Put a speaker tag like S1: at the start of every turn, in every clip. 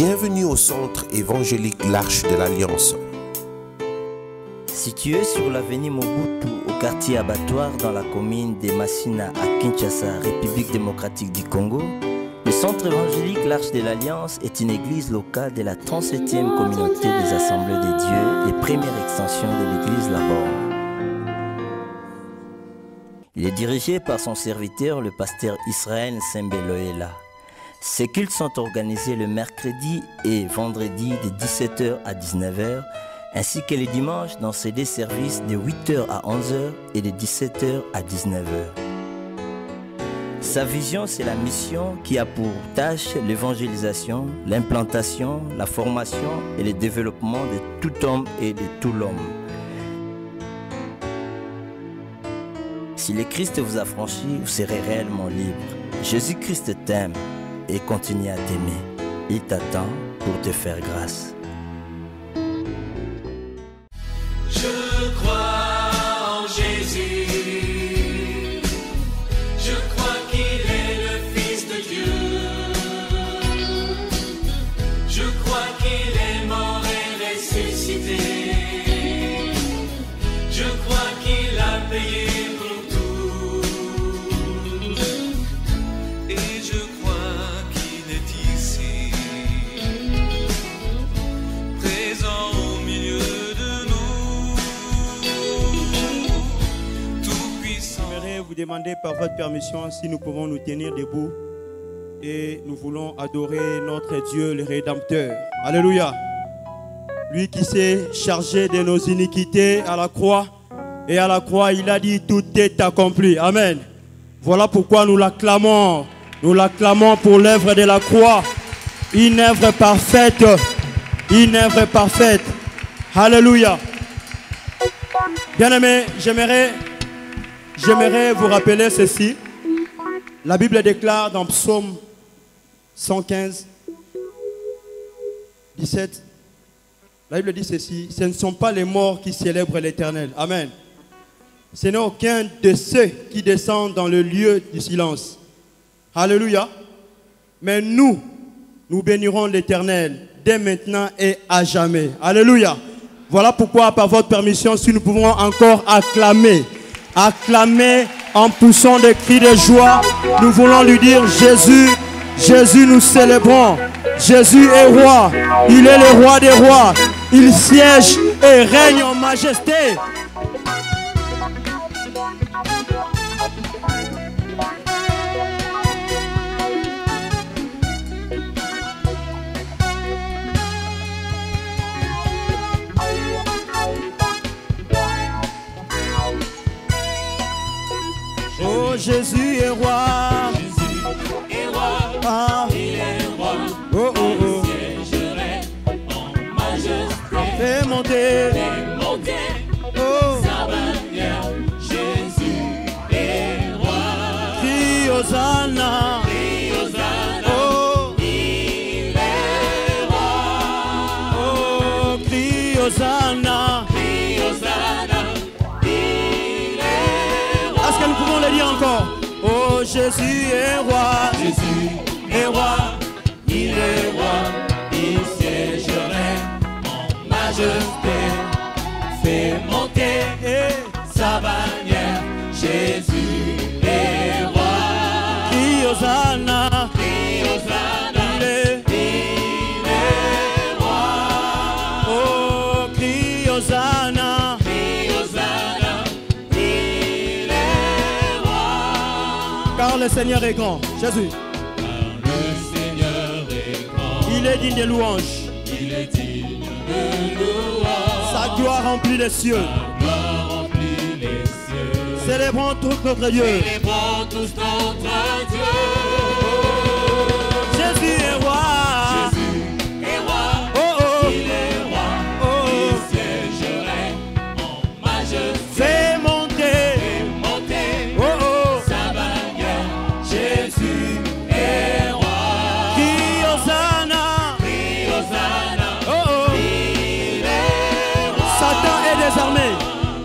S1: Bienvenue au centre évangélique L'Arche de l'Alliance.
S2: Situé sur l'avenue Mobutu, au quartier Abattoir, dans la commune de Massina à Kinshasa, République démocratique du Congo, le centre évangélique L'Arche de l'Alliance est une église locale de la 37e communauté des Assemblées de Dieu, les premières extensions de l'église Labor. Il est dirigé par son serviteur, le pasteur Israël Sembeloela. Ces cultes sont organisés le mercredi et vendredi de 17h à 19h, ainsi que les dimanches dans ces deux services de 8h à 11h et de 17h à 19h. Sa vision, c'est la mission qui a pour tâche l'évangélisation, l'implantation, la formation et le développement de tout homme et de tout l'homme. Si le Christ vous a franchi, vous serez réellement libre. Jésus-Christ t'aime et continue à t'aimer. Il t'attend pour te faire grâce.
S3: Je crois en Jésus. Je crois qu'il est le Fils de Dieu. Je crois qu'il est mort et ressuscité. Je crois qu'il a payé pour tout. Et je crois qu'il est ici, présent au milieu de nous, tout puissant.
S4: J'aimerais vous demander par votre permission si nous pouvons nous tenir debout et nous voulons adorer notre Dieu le Rédempteur. Alléluia. Lui qui s'est chargé de nos iniquités à la croix, et à la croix il a dit tout est accompli. Amen. Voilà pourquoi nous l'acclamons. Nous l'acclamons pour l'œuvre de la croix. Une œuvre parfaite. Une œuvre parfaite. Alléluia. Bien-aimés, j'aimerais vous rappeler ceci. La Bible déclare dans Psaume 115, 17, la Bible dit ceci: ce ne sont pas les morts qui célèbrent l'Éternel. Amen. Ce n'est aucun de ceux qui descendent dans le lieu du silence. Alléluia. Mais nous bénirons l'Éternel dès maintenant et à jamais. Alléluia. Voilà pourquoi, par votre permission, si nous pouvons encore acclamer en poussant des cris de joie, nous voulons lui dire: Jésus, Jésus, nous célébrons. Jésus est roi. Il est le roi des rois. Il siège et règne en majesté. Oh, Jésus est roi.
S3: Jésus est roi.
S4: Ah.
S3: Il est roi.
S4: Oh, oh, oh.
S3: Il siégerait en majesté.
S4: Fais monter.
S3: Fais monter
S4: Oh.
S3: sa bannière. Jésus est roi.
S4: Crie Hosanna.
S3: Crie Hosanna.
S4: Oh.
S3: Il est roi.
S4: Oh, crie Hosanna.
S3: Crie Hosanna. Il est roi.
S4: Est-ce que nous pouvons le dire encore? Oh, Jésus est roi.
S3: Jésus est roi. Il est roi. Il siégerait en majesté. Fait monter sa bannière. Jésus est roi.
S4: Crie Hosanna.
S3: Crie Hosanna.
S4: Il est.
S3: Il est roi.
S4: Oh, crie Hosanna.
S3: Crie Hosanna. Il est roi.
S4: Car le Seigneur est grand. Jésus.
S3: Car le Seigneur est grand.
S4: Il est digne de louange.
S3: Il est digne de louange.
S4: Sa gloire remplit les cieux.
S3: Sa gloire remplit les cieux.
S4: Célébrons tout notre Dieu.
S3: Célébrons tous notre Dieu.
S4: Jésus est roi.
S3: Jésus est roi.
S4: Oh, oh.
S3: Il est roi.
S4: Oh.
S3: Il siégerait en majesté.
S4: Fais monter.
S3: Fait monter
S4: Oh, oh.
S3: sa bannière. Jésus est roi.
S4: Crie Hosanna.
S3: Crie Hosanna.
S4: Oh, oh.
S3: Il est roi.
S4: Satan est désarmé.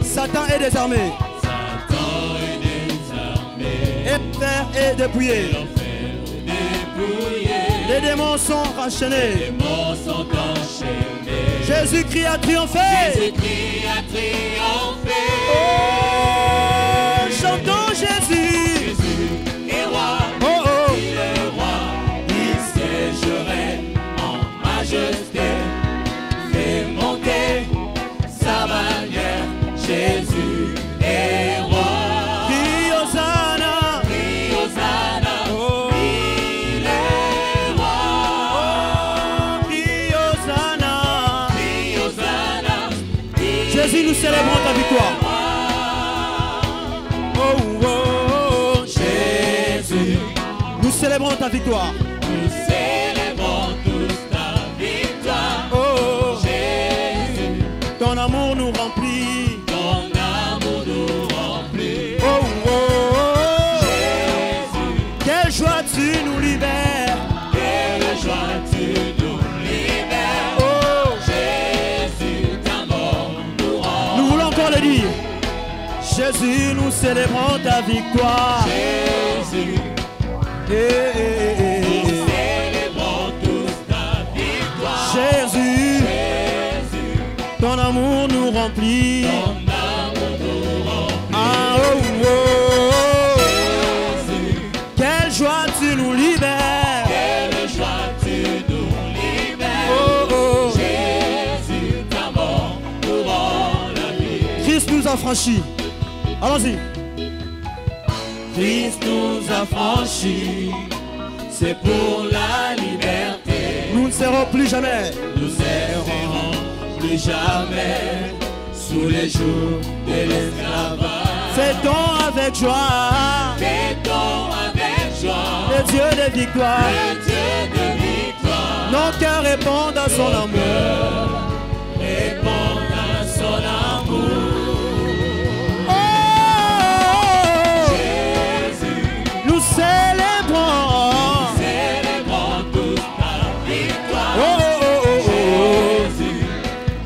S4: Satan est désarmé.
S3: Satan est désarmé.
S4: Et terre est dépouillée.
S3: L'enfer est dépouillé.
S4: Les démons sont enchaînés.
S3: Les démons sont enchaînés.
S4: Jésus-Christ a triomphé.
S3: Jésus-Christ a triomphé.
S4: Oh, chantons Jésus.
S3: Jésus est roi.
S4: Oh, oh.
S3: Il est roi. Il siégerait en majesté. Fait monter sa bannière. Jésus est roi.
S4: Crie Hosanna.
S3: Crie Hosanna.
S4: Oh.
S3: Il est roi.
S4: Oh, crie Hosanna.
S3: Crie Hosanna.
S4: Jésus, nous célébrons ta victoire. Oh, oh, oh.
S3: Jésus,
S4: Nous célébrons ta victoire.
S3: nous célébrons tous ta victoire.
S4: Oh, oh.
S3: Jésus,
S4: Ton amour nous remplit.
S3: ton amour nous remplit.
S4: Oh, oh, oh.
S3: Jésus,
S4: Quelle joie tu nous libères.
S3: quelle joie tu nous libères.
S4: Oh,
S3: Jésus, ta mort nous rend.
S4: nous voulons encore le dire. Jésus, nous célébrons ta victoire.
S3: Jésus,
S4: Eh, eh, eh,
S3: nous
S4: eh.
S3: célébrons tous ta victoire.
S4: Jésus,
S3: Jésus,
S4: ton amour nous remplit.
S3: ton amour nous remplit.
S4: Ah, oh, oh, oh.
S3: Jésus,
S4: Quelle joie tu nous libères.
S3: quelle joie tu nous libères.
S4: Oh, oh.
S3: Jésus, ta mort nous rend la vie.
S4: Christ nous a franchis. Allons-y.
S3: Christ nous a franchis, c'est pour la liberté.
S4: Nous ne serons plus jamais.
S3: Nous serons plus jamais sous les jours de l'esclavage.
S4: Fêtons avec joie
S3: Fêtons avec joie
S4: le Dieu de victoire.
S3: le Dieu de victoire.
S4: Nos cœurs répondent à son amour.
S3: Répondent à son amour.
S4: Oh,
S3: Jésus,
S4: nous célébrons.
S3: célébrons toute ta victoire.
S4: Oh, oh, oh, oh, oh.
S3: Jésus,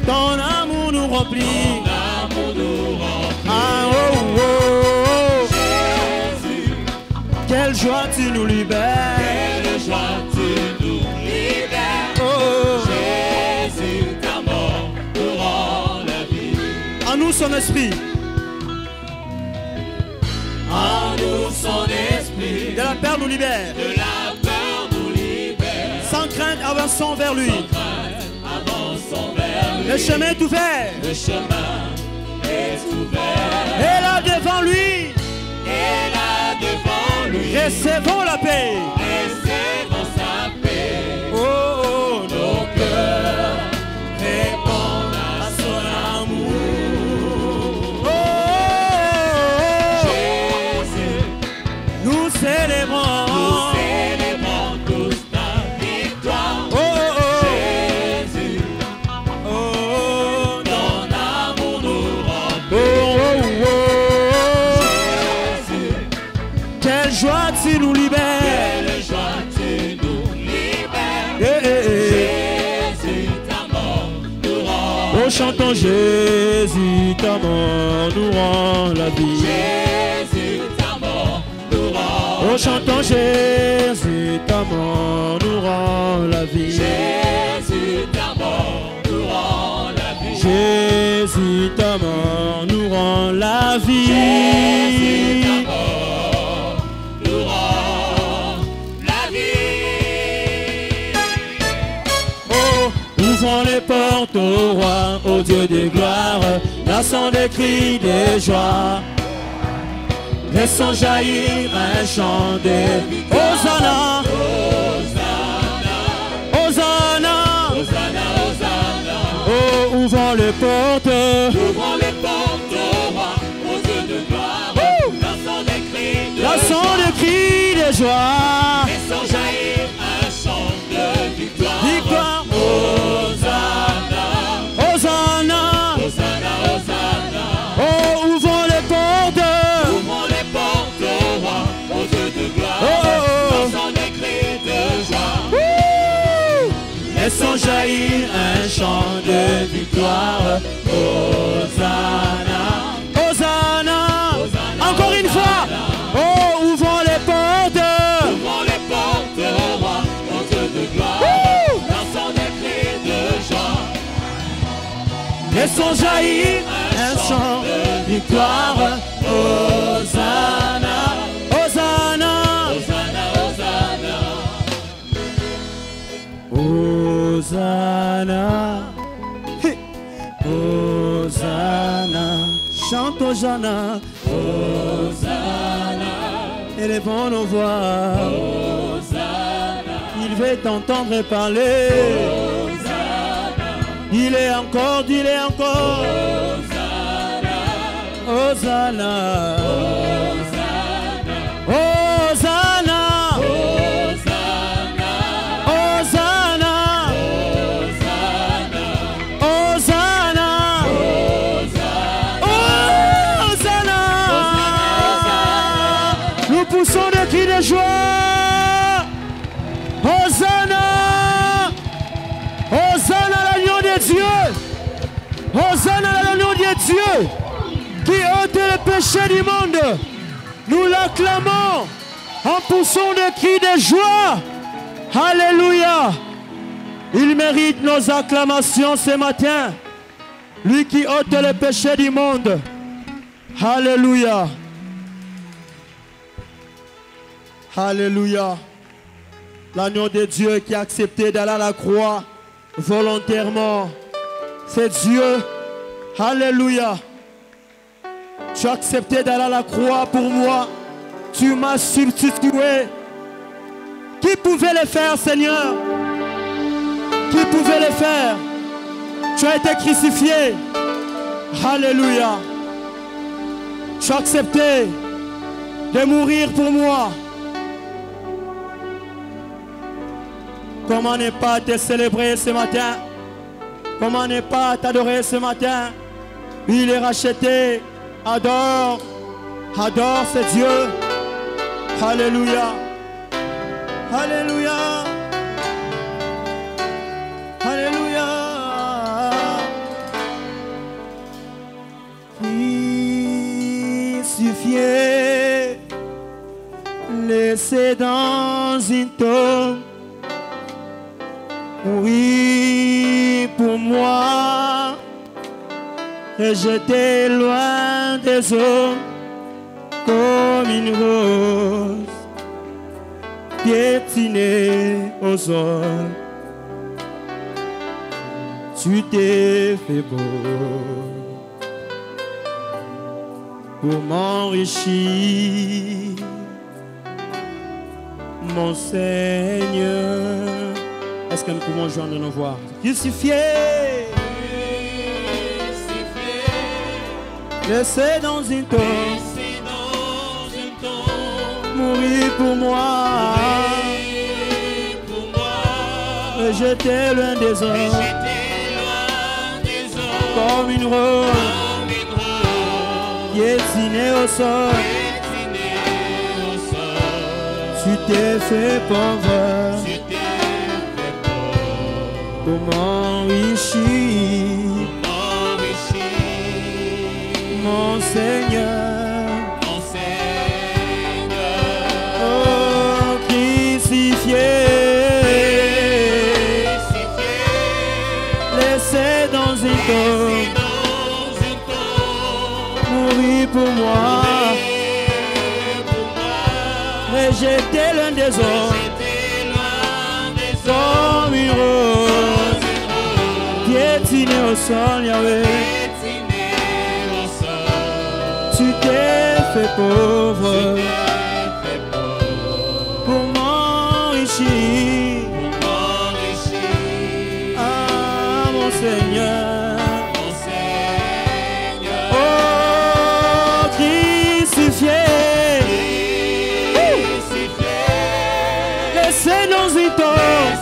S4: Ton amour nous remplit.
S3: ton amour nous remplit.
S4: Ah, oh, oh, oh.
S3: Jésus,
S4: Quelle joie tu nous libères.
S3: quelle joie tu nous libères.
S4: Oh, oh.
S3: Jésus, ta mort nous rend la vie.
S4: En nous son esprit.
S3: En nous son esprit,
S4: De la peur nous libère.
S3: de la peur nous libère.
S4: Sans crainte, avançons vers lui.
S3: Avançons vers lui.
S4: Le chemin est ouvert.
S3: Le chemin est ouvert.
S4: Et là devant lui,
S3: Et là devant lui,
S4: recevons la paix.
S3: recevons sa paix.
S4: Oh, oh,
S3: Nos cœurs répondent à son amour.
S4: oh, oh.
S3: Jésus,
S4: Nous célébrons.
S3: nous célébrons tous ta victoire.
S4: Oh, oh, oh.
S3: Jésus,
S4: Oh,
S3: ton amour nous remplit.
S4: oh, oh, oh.
S3: Jésus,
S4: Quelle joie tu nous libères.
S3: quelle joie tu nous libères.
S4: Eh, eh, eh.
S3: Jésus, ta mort nous rend.
S4: Oh, chantons Jésus, ta mort nous rend la vie.
S3: Jésus, ta mort nous rend.
S4: Oh, chantons Jésus, ta mort nous rend la vie.
S3: Jésus, ta mort nous rend la vie.
S4: Jésus, ta mort nous rend la vie.
S3: Jésus, ta mort nous rend la vie.
S4: Oh, ouvrons les portes au roi, au Dieu de gloire, lassons des cris de joie. Laissons jaillir un chant de Hosanna, Hosanna.
S3: Hosanna, Hosanna.
S4: Oh, ouvrons les portes.
S3: Ouvrons les portes au roi, au Dieu de gloire. Lassons des cris de
S4: Lassons des cris de joie.
S3: Laissons jaillir un chant de victoire.
S4: Victoire.
S3: Hosanna,
S4: Hosanna.
S3: Hosanna, Hosanna.
S4: Oh, ouvrons les portes.
S3: Ouvrons les portes au roi, au Dieu de gloire.
S4: Oh, oh, oh.
S3: Lassons des cris de joie.
S4: Ouh. Laissons jaillir un chant de victoire.
S3: Hosanna,
S4: Hosanna.
S3: Hosanna,
S4: Encore une fois. Oh, ouvrons les portes.
S3: ouvrons les portes au roi, au Dieu de
S5: son jaillit un chant de victoire. Hosanna, Hosanna,
S3: Hosanna, Hosanna.
S5: Hosanna, Hosanna, chante Hosanna,
S3: Hosanna,
S5: élevons nos voix.
S3: Hosanna,
S5: Il veut t'entendre parler.
S3: Hosanna,
S5: Il est encore, il est encore.
S3: Hosanna,
S5: Hosanna, Hosanna,
S3: Hosanna,
S5: Hosanna, Hosanna, Hosanna. Nous poussons des cris de joie. Hosanna, Hosanna à l'agneau de Dieu. Hosanna à l'agneau de Dieu qui ôte le péché du monde. Nous l'acclamons en poussant des cris de joie. Alléluia. Il mérite nos acclamations ce matin. Lui qui ôte le péché du monde. Alléluia. Alléluia. L'agneau de Dieu qui a accepté d'aller à la croix volontairement. C'est Dieu. Alléluia. Tu as accepté d'aller à la croix pour moi. Tu m'as substitué. Qui pouvait le faire, Seigneur? Qui pouvait le faire? Tu as été crucifié. Alléluia. Tu as accepté de mourir pour moi. Comment ne pas te célébrer ce matin? Comment ne pas t'adorer ce matin? Il est racheté. Adore. Adore ce Dieu. Alléluia. Alléluia. Alléluia. Crucifié, laissé dans une tombe, mourir pour moi, rejeté loin des hommes comme une rose piétinée au sol. Tu t'es fait beau pour m'enrichir, mon Seigneur. Est-ce que nous pouvons joindre nos voix? Crucifié, laissé dans une tombe, mourir pour moi, rejeté loin des hommes, comme une rose piétinée au sol. Tu t'es fait pauvre pour m'enrichir, mon Seigneur. Oh, crucifié, laissé dans une tombe, mourir pour moi, rejeté l'un des hommes, comme une rose piétinée au sol, Yahweh. Tu t'es fait pauvre pour m'enrichir, ah mon Seigneur. Oh, crucifié, laissé dans une tombe,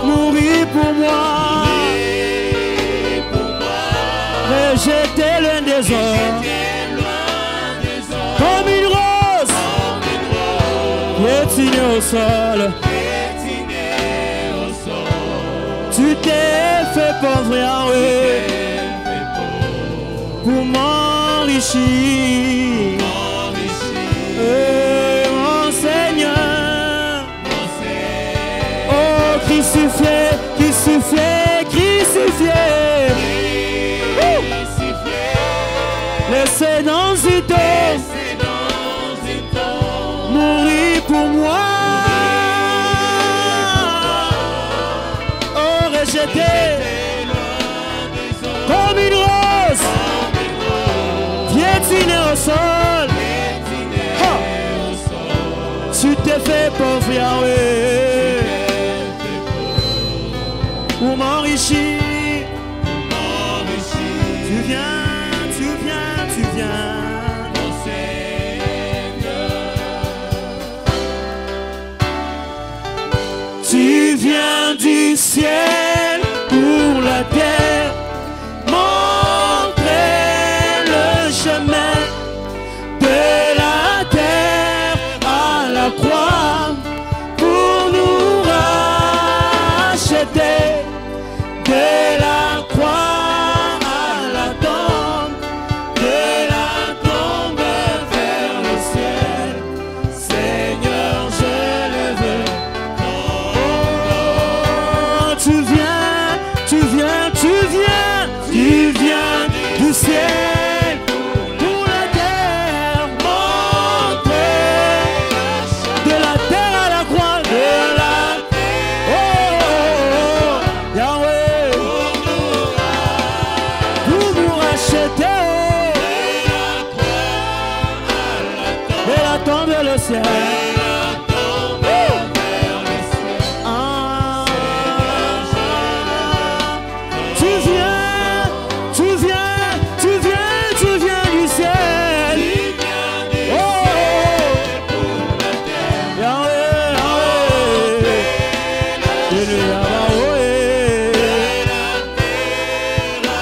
S5: mourir pour moi, rejeté l'un des hommes, comme une rose piétinée au sol. Tu t'es fait pauvre, Yahweh, pour m'enrichir, mon Seigneur. Oh, crucifié, crucifié, crucifié, Yahweh, pour m'enrichir. Tu viens, tu viens, tu viens.
S3: Mon Seigneur.
S5: Tu viens du ciel pour la terre, montrer le chemin de la terre à la croix pour nous racheter. De la croix à la tombe, de la tombe vers le ciel, Seigneur, je le veux. Oh, tu viens, tu viens, tu viens, tu viens du ciel pour la terre, montrer de la terre à la croix, de la terre. Oh, Yahweh, pour nous racheter de la tombe vers le ciel. Ah, tu viens, tu viens, tu viens, tu viens du ciel. Oh, Yahweh, Yahweh, la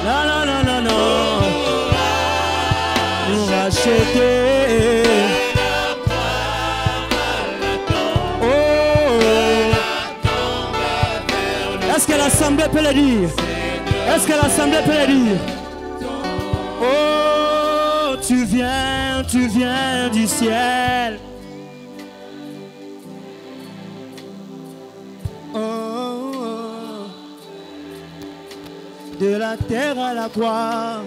S5: la la la la, nous racheter. Oh, est-ce que l'assemblée peut le dire? Est-ce que l'assemblée peut le dire? Oh, tu viens du ciel. Oh, de la terre à la croix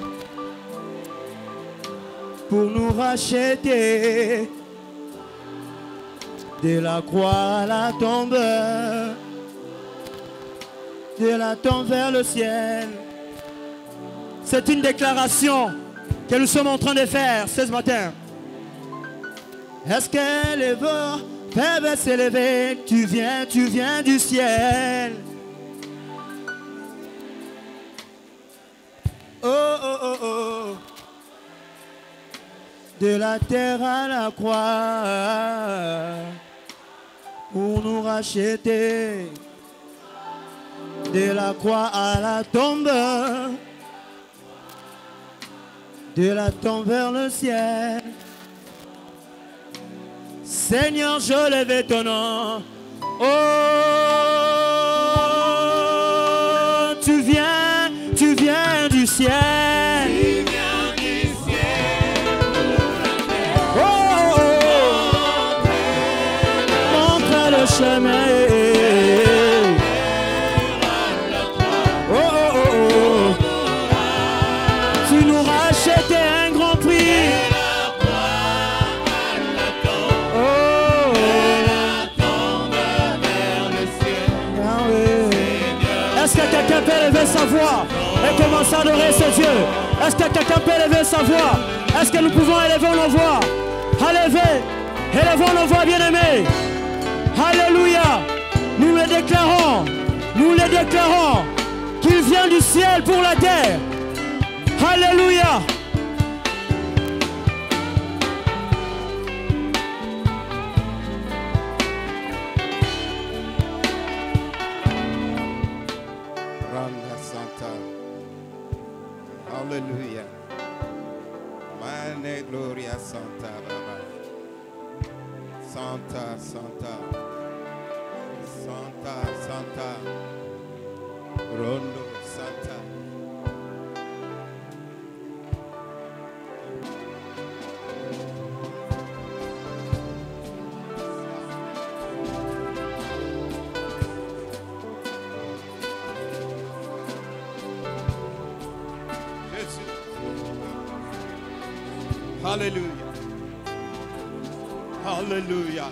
S5: pour nous racheter. De la croix à la tombe, de la tombe vers le ciel. C'est une déclaration que nous sommes en train de faire ce matin. Est-ce que les vents peuvent s'élever? Tu viens du ciel. Oh, oh, oh, oh. De la terre à la croix pour nous racheter. De la croix à la tombe, de la tombe vers le ciel. Seigneur, je lève ton nom. Oh, tu viens du ciel. Oh, oh, oh. Montre le chemin. Oh, oh, oh, oh. Tu nous rachetais un grand prix. Oh, est-ce que quelqu'un peut lever sa voix et commencer à adorer ce Dieu? Est-ce que quelqu'un peut lever sa voix? Est-ce que nous pouvons élever nos voix? Élevons nos voix, bien-aimés. Alléluia. Nous le déclarons qu'il vient du ciel pour la terre. Alléluia.
S1: Randa Santa. Hallelujah. Mane Gloria Santa Baba. Santa, Santa. Santa, Santa. Rondo Santa. Hallelujah. Hallelujah.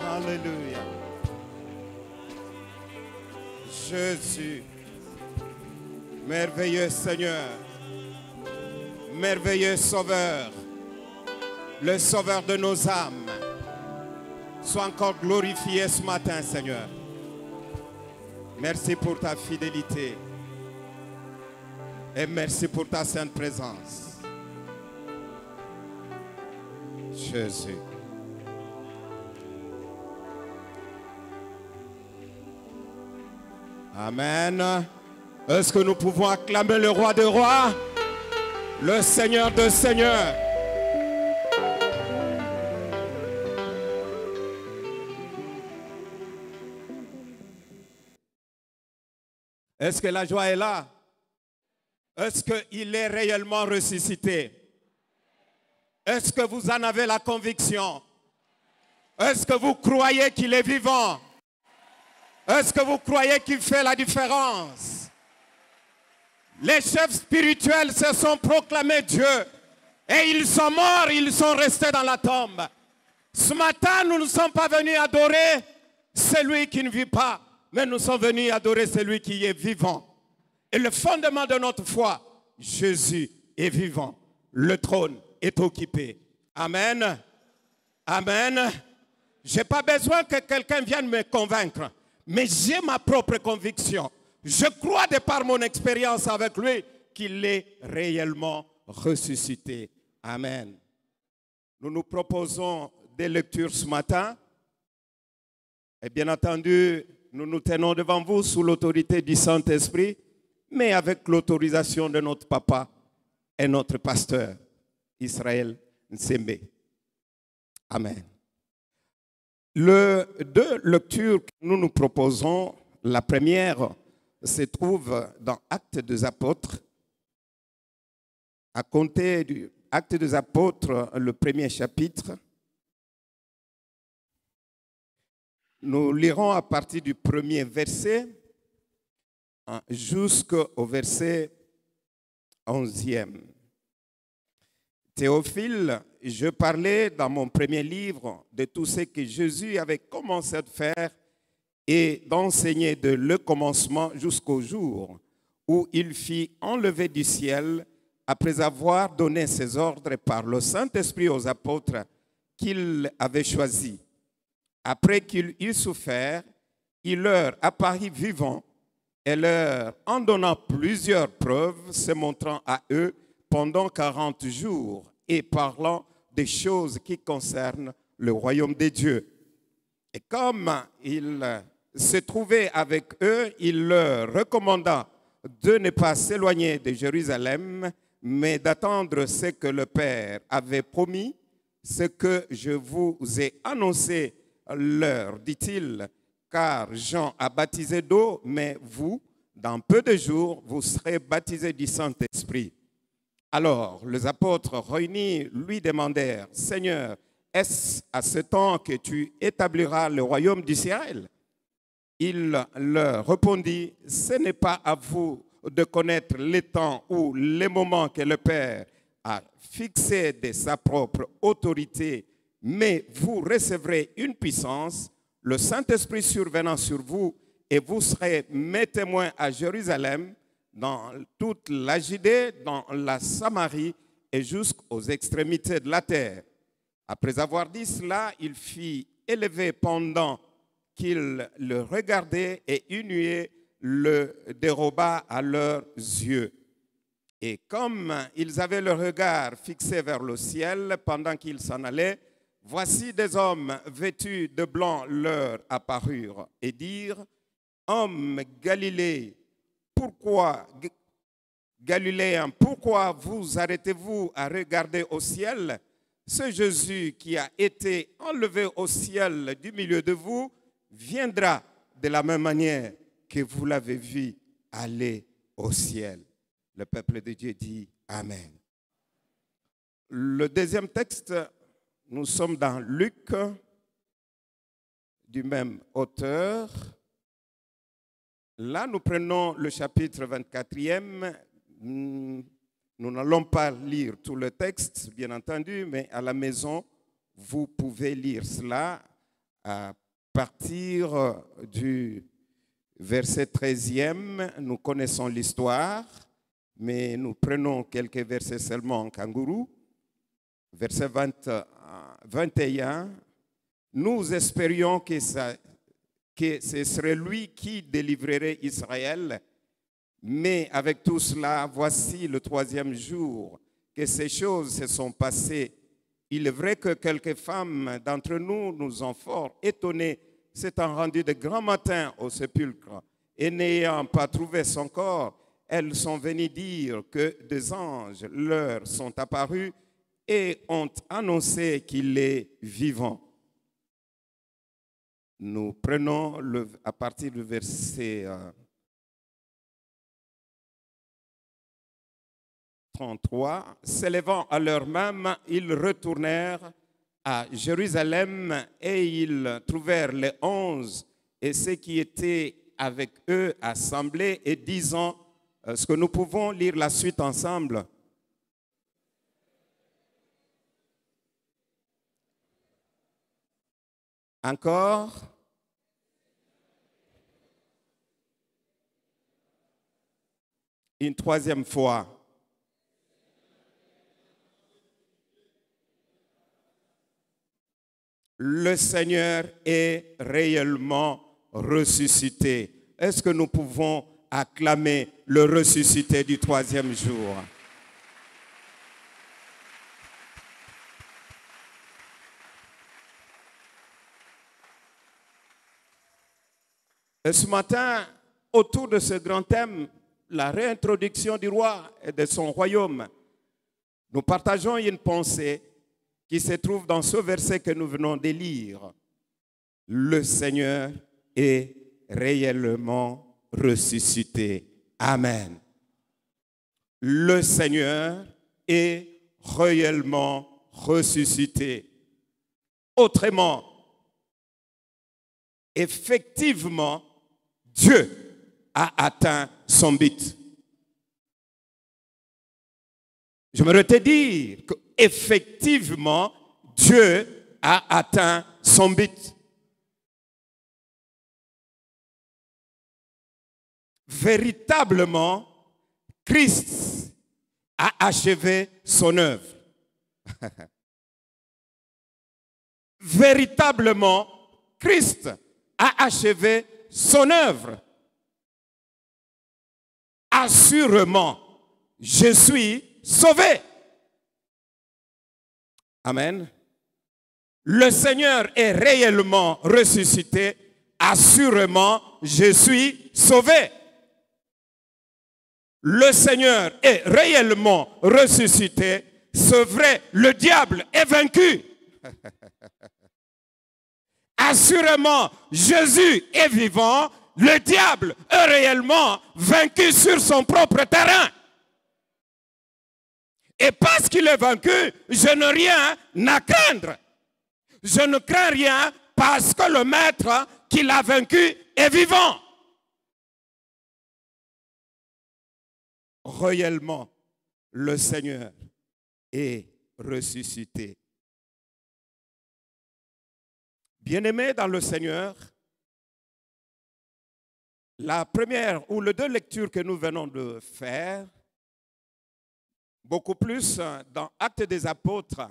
S1: Hallelujah. Jésus, merveilleux Seigneur, merveilleux Sauveur,
S6: le sauveur de nos âmes. Sois encore glorifié ce matin, Seigneur. Merci pour ta fidélité. Et merci pour ta sainte présence. Jésus. Amen. Est-ce que nous pouvons acclamer le roi des rois, le Seigneur des seigneurs? Est-ce que la joie est là? Est-ce qu'il est réellement ressuscité? Est-ce que vous en avez la conviction? Est-ce que vous croyez qu'il est vivant? Est-ce que vous croyez qu'il fait la différence? Les chefs spirituels se sont proclamés Dieu et ils sont morts, ils sont restés dans la tombe. Ce matin, nous ne sommes pas venus adorer celui qui ne vit pas, mais nous sommes venus adorer celui qui est vivant. Et le fondement de notre foi, Jésus est vivant. Le trône est occupé. Amen. Amen. Je n'ai pas besoin que quelqu'un vienne me convaincre, mais j'ai ma propre conviction. Je crois de par mon expérience avec lui qu'il est réellement ressuscité. Amen. Nous nous proposons des lectures ce matin. Et bien entendu, nous nous tenons devant vous sous l'autorité du Saint-Esprit, mais avec l'autorisation de notre papa et notre pasteur, Israël Nsembe. Amen. Les deux lectures que nous nous proposons, la première se trouve dans Actes des Apôtres, à compter du Actes des Apôtres, le premier chapitre. Nous lirons à partir du premier verset jusqu'au verset 11e. Théophile, je parlais dans mon premier livre de tout ce que Jésus avait commencé à faire et d'enseigner de le commencement jusqu'au jour où il fit enlever du ciel après avoir donné ses ordres par le Saint-Esprit aux apôtres qu'il avait choisis. Après qu'il eut souffert, il leur apparut vivant et leur en donnant plusieurs preuves, se montrant à eux pendant 40 jours et parlant des choses qui concernent le royaume des dieux. Et comme il se trouvait avec eux, il leur recommanda de ne pas s'éloigner de Jérusalem, mais d'attendre ce que le Père avait promis, ce que je vous ai annoncé leur, dit-il, car Jean a baptisé d'eau, mais vous, dans peu de jours, vous serez baptisés du Saint-Esprit. Alors, les apôtres réunis lui demandèrent, « Seigneur, est-ce à ce temps que tu établiras le royaume d'Israël ?» Il leur répondit, « Ce n'est pas à vous de connaître les temps ou les moments que le Père a fixés de sa propre autorité, mais vous recevrez une puissance, le Saint-Esprit survenant sur vous, et vous serez mes témoins à Jérusalem, dans toute la Judée, dans la Samarie et jusqu'aux extrémités de la terre. » Après avoir dit cela, il fit élever pendant qu'il le regardait et une nuée le déroba à leurs yeux. Et comme ils avaient le regard fixé vers le ciel pendant qu'ils s'en allaient, voici des hommes vêtus de blanc leur apparurent et dirent, « Hommes Galiléens, pourquoi vous arrêtez-vous à regarder au ciel? Ce Jésus qui a été enlevé au ciel du milieu de vous viendra de la même manière que vous l'avez vu aller au ciel. » Le peuple de Dieu dit Amen. Le deuxième texte, nous sommes dans Luc, du même auteur. Là, nous prenons le chapitre 24e. Nous n'allons pas lire tout le texte, bien entendu, mais à la maison, vous pouvez lire cela à partir du verset 13e. Nous connaissons l'histoire, mais nous prenons quelques versets seulement en kangourou. verset 21, nous espérions que ce serait lui qui délivrerait Israël. Mais avec tout cela, voici le 3e jour que ces choses se sont passées. Il est vrai que quelques femmes d'entre nous nous ont fort étonnés, s'étant rendues de grand matin au sépulcre et n'ayant pas trouvé son corps, elles sont venues dire que des anges leur sont apparus et ont annoncé qu'il est vivant. Nous prenons à partir du verset 33. S'élevant à l'heure même, ils retournèrent à Jérusalem et ils trouvèrent les 11 et ceux qui étaient avec eux assemblés et disant, est-ce que nous pouvons lire la suite ensemble? Encore? Une 3e fois. Le Seigneur est réellement ressuscité. Est-ce que nous pouvons acclamer le ressuscité du 3e jour? Et ce matin, autour de ce grand thème, la réintroduction du roi et de son royaume, nous partageons une pensée qui se trouve dans ce verset que nous venons de lire. Le Seigneur est réellement ressuscité. Amen. Le Seigneur est réellement ressuscité. Autrement, effectivement, Dieu a atteint son but. J'aimerais te dire qu'effectivement, Dieu a atteint son but. Véritablement, Christ a achevé son œuvre. Véritablement, Christ a achevé son œuvre. Assurément, je suis sauvé. Amen. Le Seigneur est réellement ressuscité. Assurément, je suis sauvé. Le Seigneur est réellement ressuscité. C'est vrai, le diable est vaincu. Assurément, Jésus est vivant. Le diable est réellement vaincu sur son propre terrain. Et parce qu'il est vaincu, je n'ai rien à craindre. Je ne crains rien parce que le maître qui l'a vaincu est vivant. Réellement, le Seigneur est ressuscité. Bien-aimés dans le Seigneur, la première ou les 2 lectures que nous venons de faire, beaucoup plus dans Actes des Apôtres,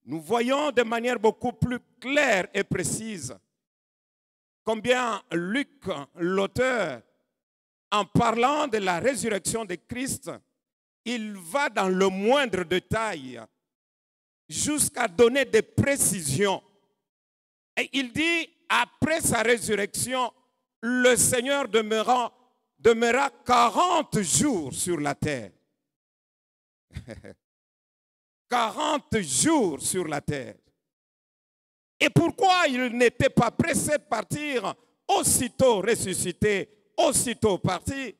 S6: nous voyons de manière beaucoup plus claire et précise combien Luc, l'auteur, en parlant de la résurrection de Christ, il va dans le moindre détail jusqu'à donner des précisions. Et il dit, après sa résurrection, le Seigneur demeura 40 jours sur la terre. 40 jours sur la terre. Et pourquoi il n'était pas pressé de partir aussitôt ressuscité, aussitôt parti?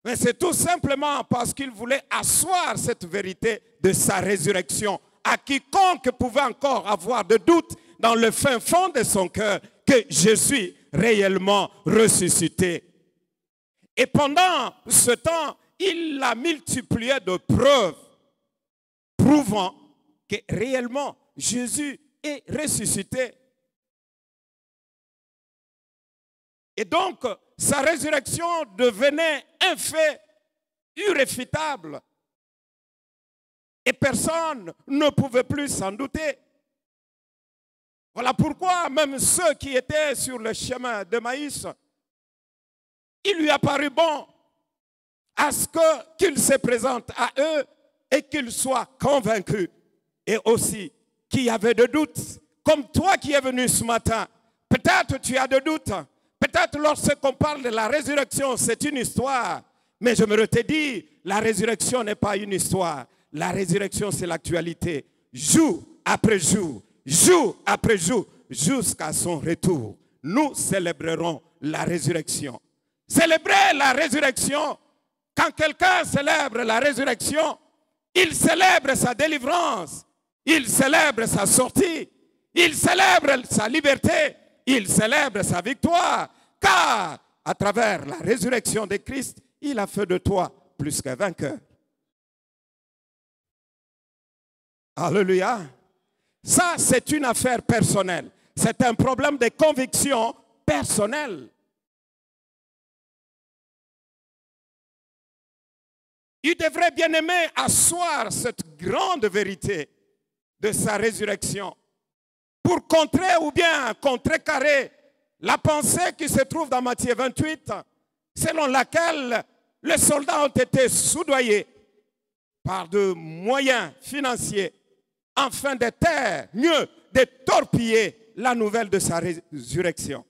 S6: Mais c'est tout simplement parce qu'il voulait asseoir cette vérité de sa résurrection à quiconque pouvait encore avoir de doutes dans le fin fond de son cœur que je suis réellement ressuscité. Et pendant ce temps, il a multiplié de preuves prouvant que réellement Jésus est ressuscité. Et donc, sa résurrection devenait un fait irréfutable. Et personne ne pouvait plus s'en douter. Voilà pourquoi même ceux qui étaient sur le chemin de Maïs, il lui a paru bon à ce qu'il se présente à eux et qu'ils soient convaincus. Et aussi, qui avait de doutes, comme toi qui es venu ce matin, peut-être tu as de doutes, peut-être lorsqu'on parle de la résurrection, c'est une histoire, mais je me te dis, la résurrection n'est pas une histoire, la résurrection c'est l'actualité, jour après jour, jour après jour, jusqu'à son retour. Nous célébrerons la résurrection. Célébrer la résurrection, quand quelqu'un célèbre la résurrection, il célèbre sa délivrance, il célèbre sa sortie, il célèbre sa liberté, il célèbre sa victoire, car à travers la résurrection de Christ, il a fait de toi plus qu'un vainqueur. Alléluia. Ça, c'est une affaire personnelle. C'est un problème de conviction personnelle. Il devrait bien aimer asseoir cette grande vérité de sa résurrection pour contrer ou bien contrecarrer la pensée qui se trouve dans Matthieu 28, selon laquelle les soldats ont été soudoyés par de moyens financiers afin de taire, mieux, de torpiller la nouvelle de sa résurrection.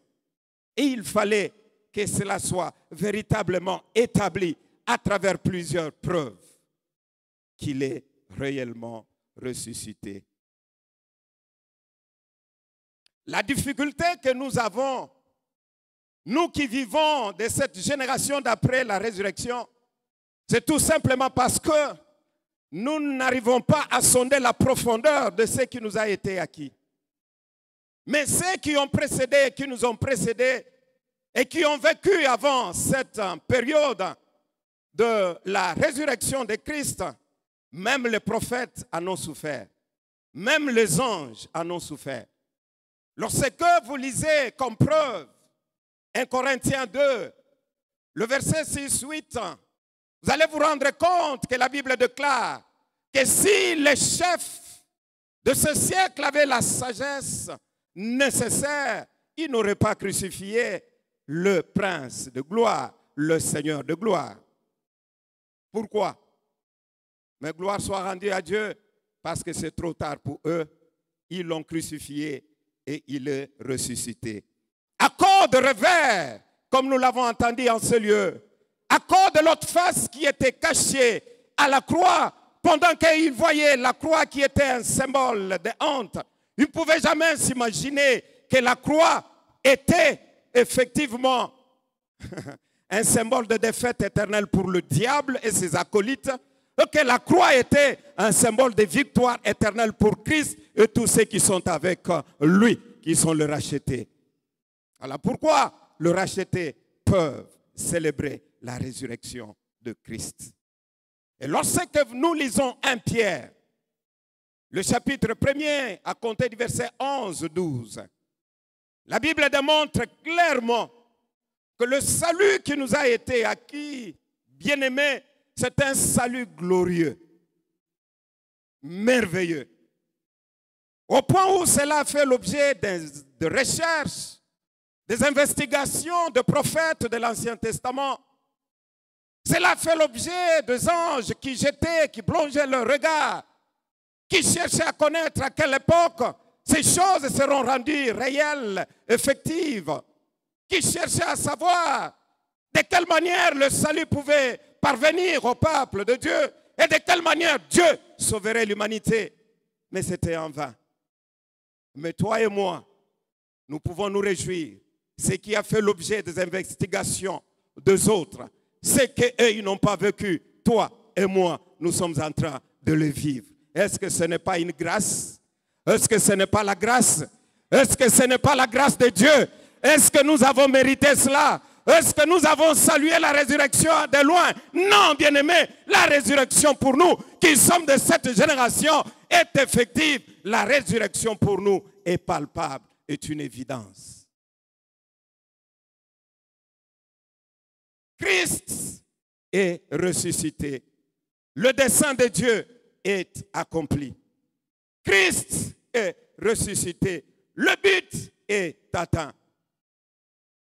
S6: Et il fallait que cela soit véritablement établi à travers plusieurs preuves qu'il est réellement ressuscité. La difficulté que nous avons, nous qui vivons de cette génération d'après la résurrection, c'est tout simplement parce que nous n'arrivons pas à sonder la profondeur de ce qui nous a été acquis. Mais ceux qui ont précédé, qui nous ont précédés et qui ont vécu avant cette période de la résurrection de Christ, même les prophètes en ont souffert. Même les anges en ont souffert. Lorsque vous lisez comme preuve 1 Corinthiens 2, le verset 6-8, vous allez vous rendre compte que la Bible déclare que si les chefs de ce siècle avaient la sagesse nécessaire, ils n'auraient pas crucifié le prince de gloire, le Seigneur de gloire. Pourquoi? Mais gloire soit rendue à Dieu, parce que c'est trop tard pour eux. Ils l'ont crucifié et il est ressuscité. À cause de revers, comme nous l'avons entendu en ce lieu, à cause de l'autre face qui était cachée à la croix, pendant qu'ils voyaient la croix qui était un symbole de honte, ils ne pouvaient jamais s'imaginer que la croix était effectivement un symbole de défaite éternelle pour le diable et ses acolytes, et que la croix était un symbole de victoire éternelle pour Christ et tous ceux qui sont avec lui, qui sont le rachetés. Voilà pourquoi le racheté peuvent célébrer la résurrection de Christ. Et lorsque nous lisons 1 Pierre, le chapitre 1er, à compter du verset 11-12, la Bible démontre clairement que le salut qui nous a été acquis, bien-aimés, c'est un salut glorieux, merveilleux. Au point où cela fait l'objet de recherches, des investigations de prophètes de l'Ancien Testament. Cela fait l'objet des anges qui jetaient, qui plongeaient leur regard, qui cherchaient à connaître à quelle époque ces choses seront rendues réelles, effectives, qui cherchaient à savoir de quelle manière le salut pouvait parvenir au peuple de Dieu et de quelle manière Dieu sauverait l'humanité. Mais c'était en vain. Mais toi et moi, nous pouvons nous réjouir. Ce qui a fait l'objet des investigations des autres, c'est qu'eux, ils n'ont pas vécu. Toi et moi, nous sommes en train de le vivre. Est-ce que ce n'est pas une grâce? Est-ce que ce n'est pas la grâce? Est-ce que ce n'est pas la grâce de Dieu? Est-ce que nous avons mérité cela? Est-ce que nous avons salué la résurrection de loin? Non, bien-aimés, la résurrection pour nous, qui sommes de cette génération, est effective. La résurrection pour nous est palpable, est une évidence. Christ est ressuscité. Le dessein de Dieu est accompli. Christ est ressuscité. Le but est atteint.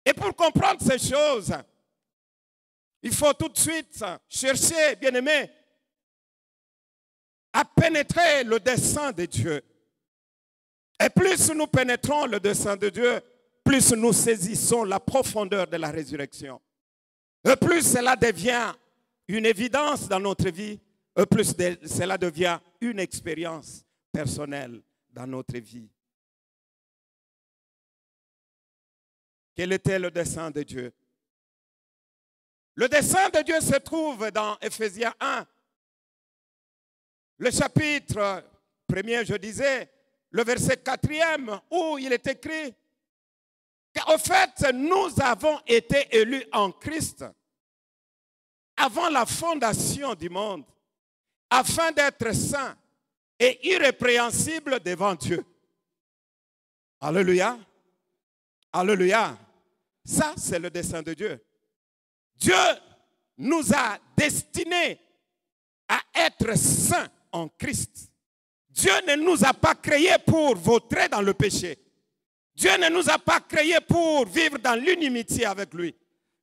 S6: Et pour comprendre ces choses, il faut tout de suite chercher, bien-aimés, à pénétrer le dessein de Dieu. Et plus nous pénétrons le dessein de Dieu, plus nous saisissons la profondeur de la résurrection. Et plus cela devient une évidence dans notre vie, et plus cela devient une expérience personnelle dans notre vie. Quel était le dessein de Dieu? Le dessein de Dieu se trouve dans Éphésiens 1, le chapitre 1er, je disais, le verset 4e, où il est écrit qu'en fait, nous avons été élus en Christ avant la fondation du monde, afin d'être saints et irrépréhensibles devant Dieu. Alléluia. Alléluia. Ça, c'est le dessein de Dieu. Dieu nous a destinés à être saints en Christ. Dieu ne nous a pas créés pour vautrer dans le péché. Dieu ne nous a pas créés pour vivre dans l'inimitié avec lui.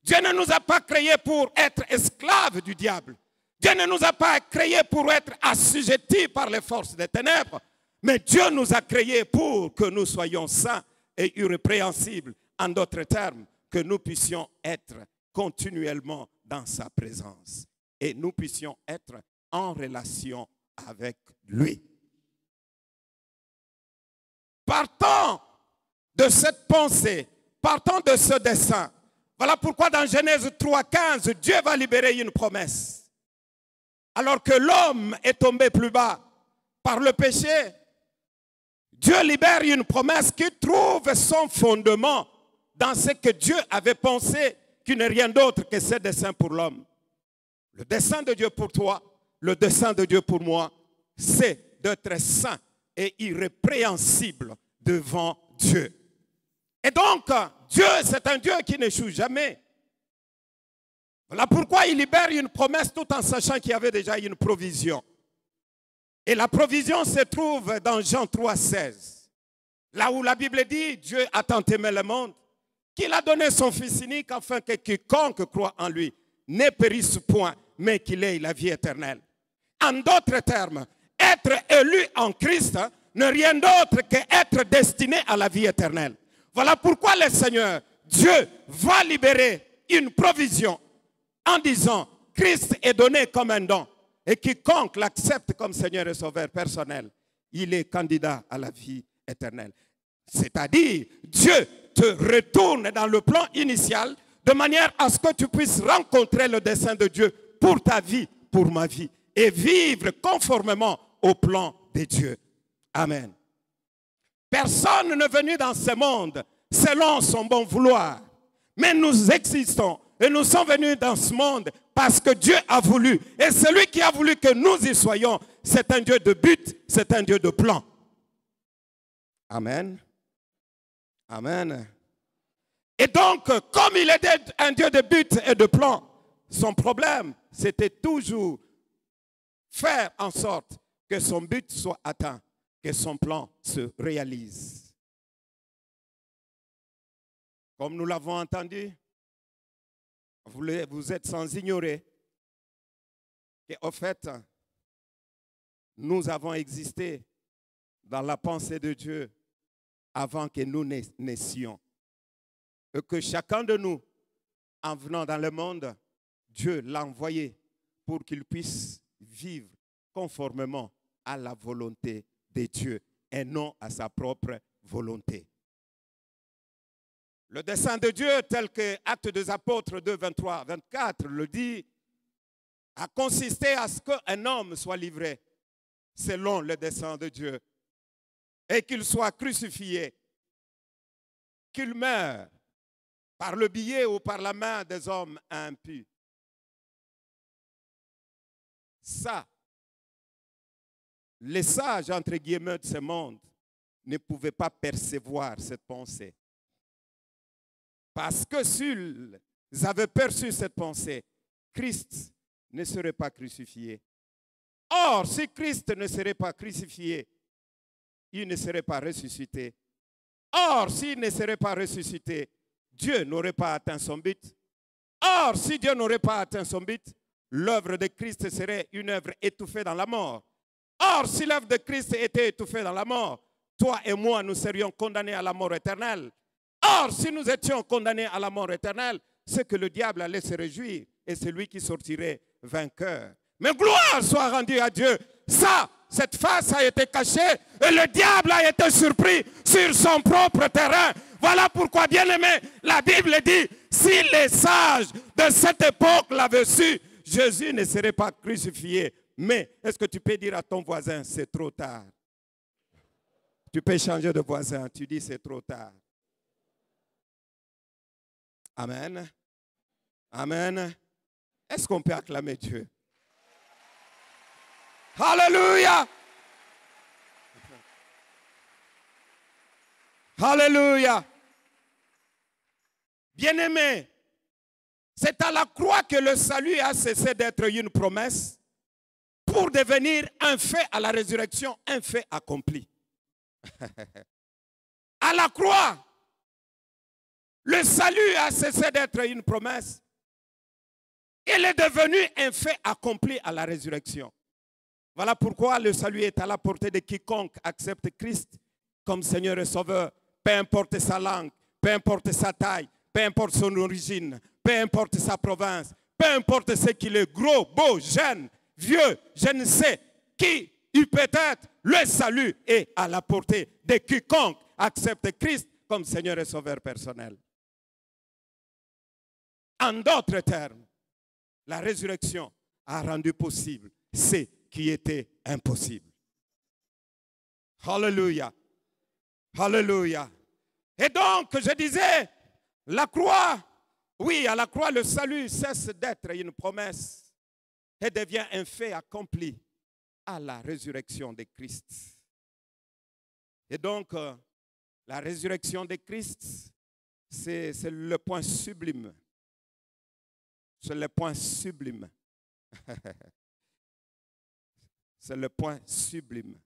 S6: Dieu ne nous a pas créés pour être esclaves du diable. Dieu ne nous a pas créés pour être assujettis par les forces des ténèbres. Mais Dieu nous a créés pour que nous soyons saints et irrépréhensibles. En d'autres termes, que nous puissions être continuellement dans sa présence. Et nous puissions être en relation avec lui. Partant de cette pensée, partant de ce dessein, voilà pourquoi dans Genèse 3,15, Dieu va libérer une promesse. Alors que l'homme est tombé plus bas par le péché, Dieu libère une promesse qui trouve son fondement dans ce que Dieu avait pensé, qui n'est rien d'autre que ce dessein pour l'homme. Le dessein de Dieu pour toi, le dessein de Dieu pour moi, c'est d'être saint et irrépréhensible devant Dieu. Et donc, Dieu, c'est un Dieu qui n'échoue jamais. Voilà pourquoi il libère une promesse tout en sachant qu'il y avait déjà une provision. Et la provision se trouve dans Jean 3,16. Là où la Bible dit, Dieu a tant aimé le monde, qu'il a donné son Fils unique afin que quiconque croit en lui ne périsse point, mais qu'il ait la vie éternelle. En d'autres termes, être élu en Christ n'est rien d'autre qu'être destiné à la vie éternelle. Voilà pourquoi le Seigneur, Dieu, va libérer une provision en disant, Christ est donné comme un don. Et quiconque l'accepte comme Seigneur et Sauveur personnel, il est candidat à la vie éternelle. C'est-à-dire, Dieu te retourne dans le plan initial de manière à ce que tu puisses rencontrer le dessein de Dieu pour ta vie, pour ma vie, et vivre conformément au plan de Dieu. Amen. Personne n'est venu dans ce monde selon son bon vouloir, mais nous existons et nous sommes venus dans ce monde parce que Dieu a voulu. Et celui qui a voulu que nous y soyons, c'est un Dieu de but, c'est un Dieu de plan. Amen. Amen. Et donc, comme il était un Dieu de but et de plan, son problème, c'était toujours faire en sorte que son but soit atteint, que son plan se réalise. Comme nous l'avons entendu, vous êtes sans ignorer qu'en fait, nous avons existé dans la pensée de Dieu avant que nous naissions. Et que chacun de nous, en venant dans le monde, Dieu l'a envoyé pour qu'il puisse vivre conformément à la volonté de Dieu et non à sa propre volonté. Le dessein de Dieu, tel que Actes des Apôtres 2, 23, 24 le dit, a consisté à ce qu'un homme soit livré selon le dessein de Dieu et qu'il soit crucifié, qu'il meure par le biais ou par la main des hommes impies. Ça, les sages, entre guillemets, de ce monde ne pouvaient pas percevoir cette pensée. Parce que s'ils avaient perçu cette pensée, Christ ne serait pas crucifié. Or, si Christ ne serait pas crucifié, il ne serait pas ressuscité. Or, s'il ne serait pas ressuscité, Dieu n'aurait pas atteint son but. Or, si Dieu n'aurait pas atteint son but, l'œuvre de Christ serait une œuvre étouffée dans la mort. Or, si l'œuvre de Christ était étouffée dans la mort, toi et moi, nous serions condamnés à la mort éternelle. Or, si nous étions condamnés à la mort éternelle, c'est que le diable allait se réjouir et c'est lui qui sortirait vainqueur. Mais gloire soit rendue à Dieu. Ça, cette face a été cachée et le diable a été surpris sur son propre terrain. Voilà pourquoi, bien-aimé, la Bible dit, si les sages de cette époque l'avaient su, Jésus ne serait pas crucifié. Mais est-ce que tu peux dire à ton voisin, c'est trop tard? Tu peux changer de voisin, tu dis c'est trop tard. Amen. Amen. Est-ce qu'on peut acclamer Dieu? Alléluia. Alléluia. Bien-aimé, c'est à la croix que le salut a cessé d'être une promesse pour devenir un fait à la résurrection, un fait accompli. À la croix, le salut a cessé d'être une promesse. Il est devenu un fait accompli à la résurrection. Voilà pourquoi le salut est à la portée de quiconque accepte Christ comme Seigneur et Sauveur, peu importe sa langue, peu importe sa taille, peu importe son origine, peu importe sa province, peu importe ce qu'il est, gros, beau, jeune, vieux, je ne sais qui, peut-être, le salut est à la portée de quiconque accepte Christ comme Seigneur et Sauveur personnel. En d'autres termes, la résurrection a rendu possible ce qui était impossible. Alléluia. Alléluia. Et donc, je disais, la croix, oui, à la croix, le salut cesse d'être une promesse et devient un fait accompli à la résurrection de Christ. Et donc, la résurrection de Christ, c'est le point sublime. C'est le point sublime. C'est le point sublime.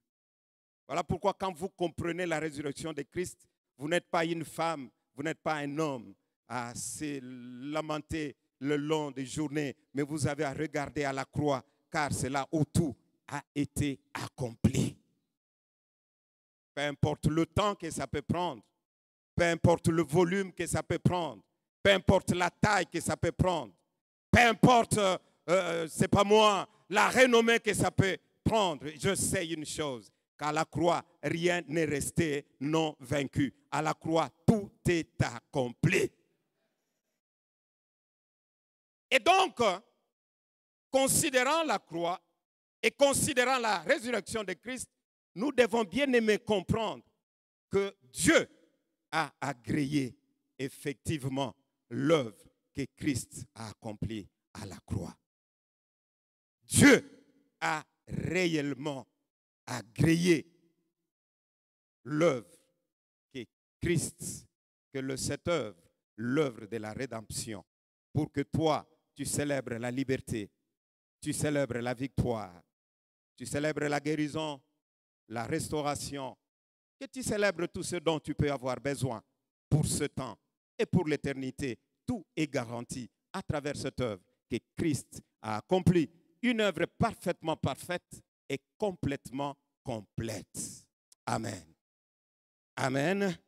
S6: Voilà pourquoi quand vous comprenez la résurrection de Christ, vous n'êtes pas une femme, vous n'êtes pas un homme à se lamenter le long des journées, mais vous avez à regarder à la croix, car c'est là où tout a été accompli. Peu importe le temps que ça peut prendre, peu importe le volume que ça peut prendre, peu importe la taille que ça peut prendre, peu importe, c'est pas moi, la renommée que ça peut prendre. Je sais une chose, qu'à la croix, rien n'est resté non vaincu. À la croix, tout est accompli. Et donc, considérant la croix et considérant la résurrection de Christ, nous devons bien aimer comprendre que Dieu a agréé effectivement l'œuvre que Christ a accomplie à la croix. Dieu a réellement agréé l'œuvre que Christ, cette œuvre, l'œuvre de la rédemption, pour que toi, tu célèbres la liberté, tu célèbres la victoire, tu célèbres la guérison, la restauration, que tu célèbres tout ce dont tu peux avoir besoin pour ce temps et pour l'éternité. Tout est garanti à travers cette œuvre que Christ a accomplie. Une œuvre parfaitement parfaite et complètement complète. Amen. Amen.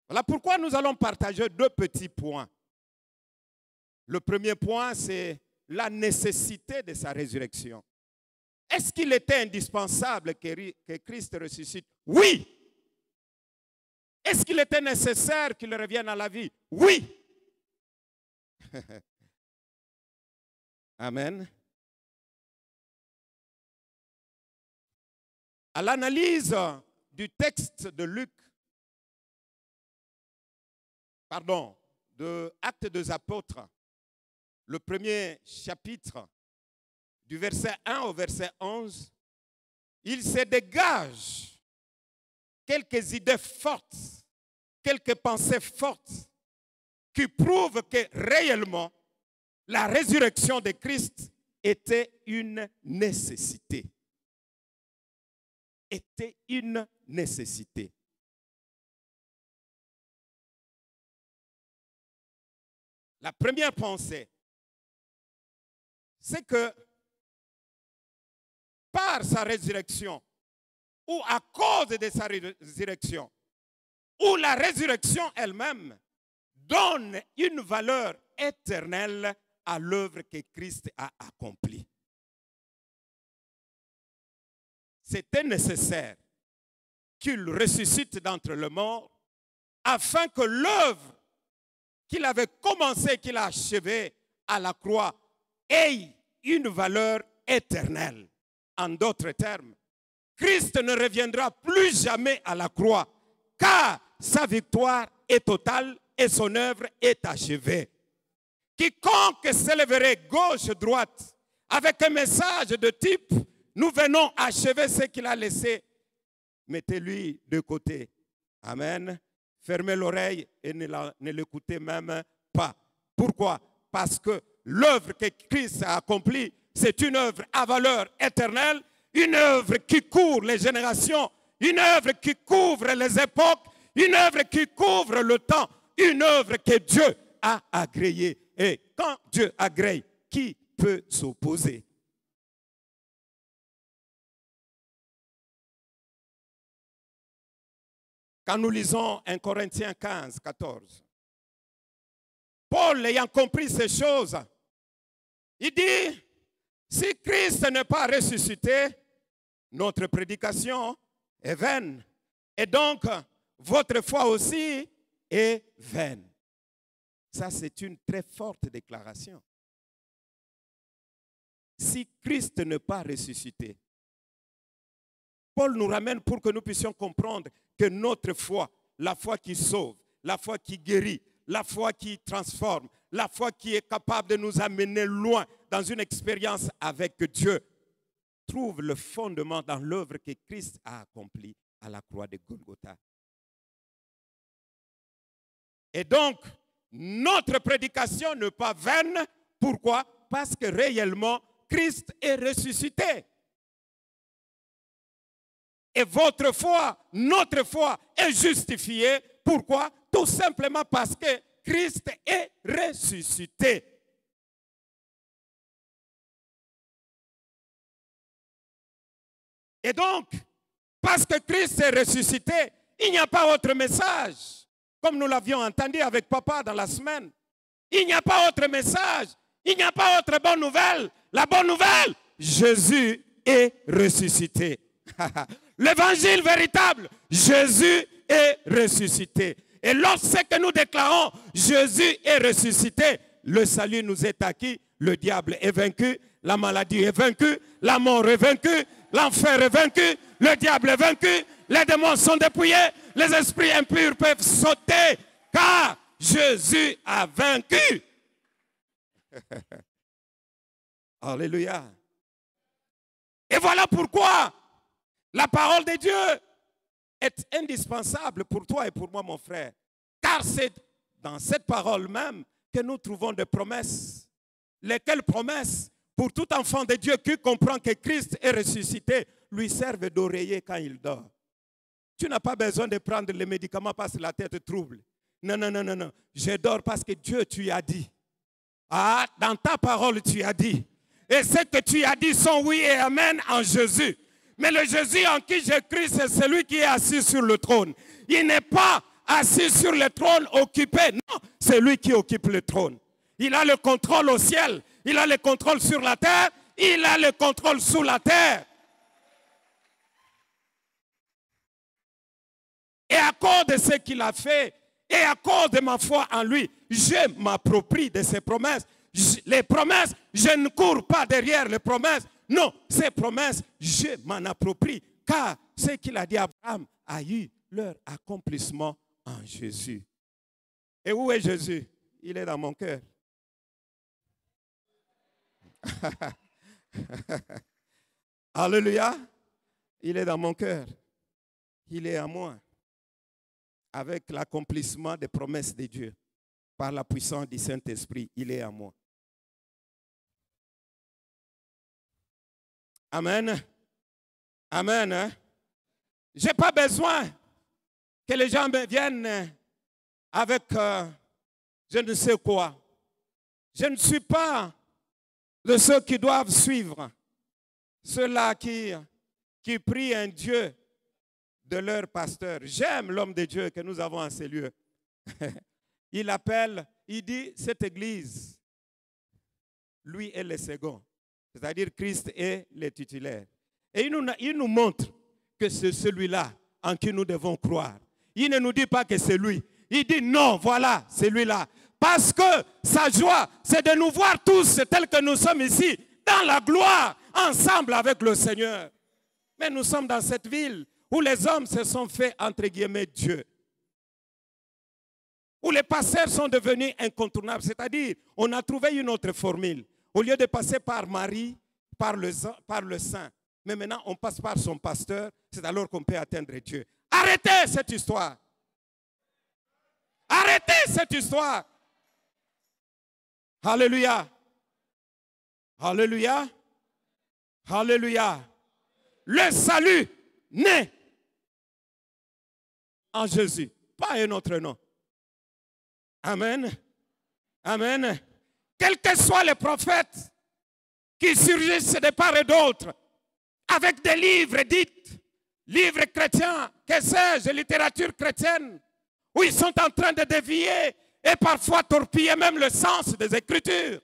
S6: Voilà pourquoi nous allons partager deux petits points. Le premier point, c'est la nécessité de sa résurrection. Est-ce qu'il était indispensable que Christ ressuscite? Oui. Est-ce qu'il était nécessaire qu'il revienne à la vie? Oui. Amen. À l'analyse du texte de Luc, de Actes des Apôtres, le premier chapitre, du verset 1 au verset 11, il se dégage quelques idées fortes, quelques pensées fortes qui prouvent que réellement la résurrection de Christ était une nécessité. Était une nécessité. La première pensée, c'est que par sa résurrection, ou à cause de sa résurrection, ou la résurrection elle-même, donne une valeur éternelle à l'œuvre que Christ a accomplie. C'était nécessaire qu'il ressuscite d'entre les morts afin que l'œuvre qu'il avait commencé, qu'il a achevé à la croix, ait une valeur éternelle. En d'autres termes, Christ ne reviendra plus jamais à la croix, car sa victoire est totale et son œuvre est achevée. Quiconque s'élèverait gauche-droite avec un message de type « Nous venons achever ce qu'il a laissé », mettez-lui de côté. Amen. Fermez l'oreille et ne l'écoutez même pas. Pourquoi? Parce que l'œuvre que Christ a accomplie, c'est une œuvre à valeur éternelle, une œuvre qui couvre les générations, une œuvre qui couvre les époques, une œuvre qui couvre le temps, une œuvre que Dieu a agréée. Et quand Dieu agrée, qui peut s'opposer? Quand nous lisons 1 Corinthiens 15, 14, Paul, ayant compris ces choses, il dit, si Christ n'est pas ressuscité, notre prédication est vaine. Et donc, votre foi aussi est vaine. Ça, c'est une très forte déclaration. Si Christ n'est pas ressuscité, Paul nous ramène pour que nous puissions comprendre que notre foi, la foi qui sauve, la foi qui guérit, la foi qui transforme, la foi qui est capable de nous amener loin dans une expérience avec Dieu, trouve le fondement dans l'œuvre que Christ a accomplie à la croix de Golgotha. Et donc, notre prédication n'est pas vaine. Pourquoi? Parce que réellement, Christ est ressuscité. Et votre foi, notre foi est justifiée. Pourquoi? Tout simplement parce que Christ est ressuscité. Et donc, parce que Christ est ressuscité, il n'y a pas autre message. Comme nous l'avions entendu avec papa dans la semaine. Il n'y a pas autre message. Il n'y a pas autre bonne nouvelle. La bonne nouvelle, Jésus est ressuscité. L'évangile véritable, Jésus est ressuscité. Et lorsque nous déclarons Jésus est ressuscité, le salut nous est acquis, le diable est vaincu, la maladie est vaincue, la mort est vaincue, l'enfer est vaincu, le diable est vaincu, les démons sont dépouillés, les esprits impurs peuvent sauter, car Jésus a vaincu. Alléluia. Et voilà pourquoi la parole de Dieu est indispensable pour toi et pour moi, mon frère. Car c'est dans cette parole même que nous trouvons des promesses. Lesquelles promesses? Pour tout enfant de Dieu qui comprend que Christ est ressuscité, lui servent d'oreiller quand il dort. Tu n'as pas besoin de prendre les médicaments parce que la tête trouble. Non, non, non, non, non. Je dors parce que Dieu, tu as dit. Ah, dans ta parole, tu as dit. Et ce que tu as dit sont oui et amen en Jésus. Mais le Jésus en qui j'ai cru, c'est celui qui est assis sur le trône. Il n'est pas assis sur le trône occupé. Non, c'est lui qui occupe le trône. Il a le contrôle au ciel. Il a le contrôle sur la terre. Il a le contrôle sous la terre. Et à cause de ce qu'il a fait, et à cause de ma foi en lui, je m'approprie de ses promesses. Les promesses, je ne cours pas derrière les promesses. Non, ces promesses, je m'en approprie. Car ce qu'il a dit à Abraham a eu leur accomplissement en Jésus. Et où est Jésus? Il est dans mon cœur. Alléluia. Il est dans mon cœur. Il est à moi. Avec l'accomplissement des promesses de Dieu. Par la puissance du Saint-Esprit, il est à moi. Amen. Amen. Hein? Je n'ai pas besoin que les gens me viennent avec je ne sais quoi. Je ne suis pas de ceux qui doivent suivre. Ceux-là qui prient un Dieu de leur pasteur. J'aime l'homme de Dieu que nous avons en ces lieux. Il appelle, il dit, cette église, lui est le second. C'est-à-dire Christ est le titulaire. Et il nous montre que c'est celui-là en qui nous devons croire. Il ne nous dit pas que c'est lui. Il dit non, voilà, c'est lui-là. Parce que sa joie, c'est de nous voir tous tels que nous sommes ici, dans la gloire, ensemble avec le Seigneur. Mais nous sommes dans cette ville où les hommes se sont fait, entre guillemets, Dieu. Où les pasteurs sont devenus incontournables. C'est-à-dire, on a trouvé une autre formule. Au lieu de passer par Marie, par le Saint, mais maintenant on passe par son pasteur, c'est alors qu'on peut atteindre Dieu. Arrêtez cette histoire. Arrêtez cette histoire. Alléluia. Alléluia. Alléluia. Le salut naît en Jésus, pas un autre nom. Amen. Amen. Quels que soient les prophètes qui surgissent de part et d'autre, avec des livres dits, livres chrétiens, que sais-je, littérature chrétienne, où ils sont en train de dévier et parfois torpiller même le sens des Écritures.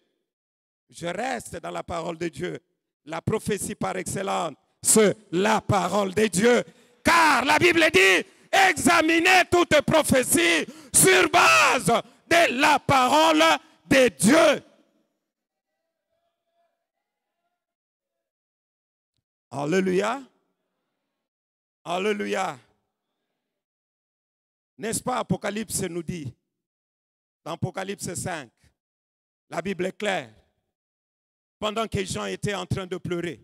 S6: Je reste dans la parole de Dieu, la prophétie par excellence, c'est la parole de Dieu. Car la Bible dit, examinez toute prophétie sur base de la parole de Dieu. Alléluia. Alléluia. N'est-ce pas, Apocalypse nous dit, dans Apocalypse 5, la Bible est claire, pendant que les gens étaient en train de pleurer,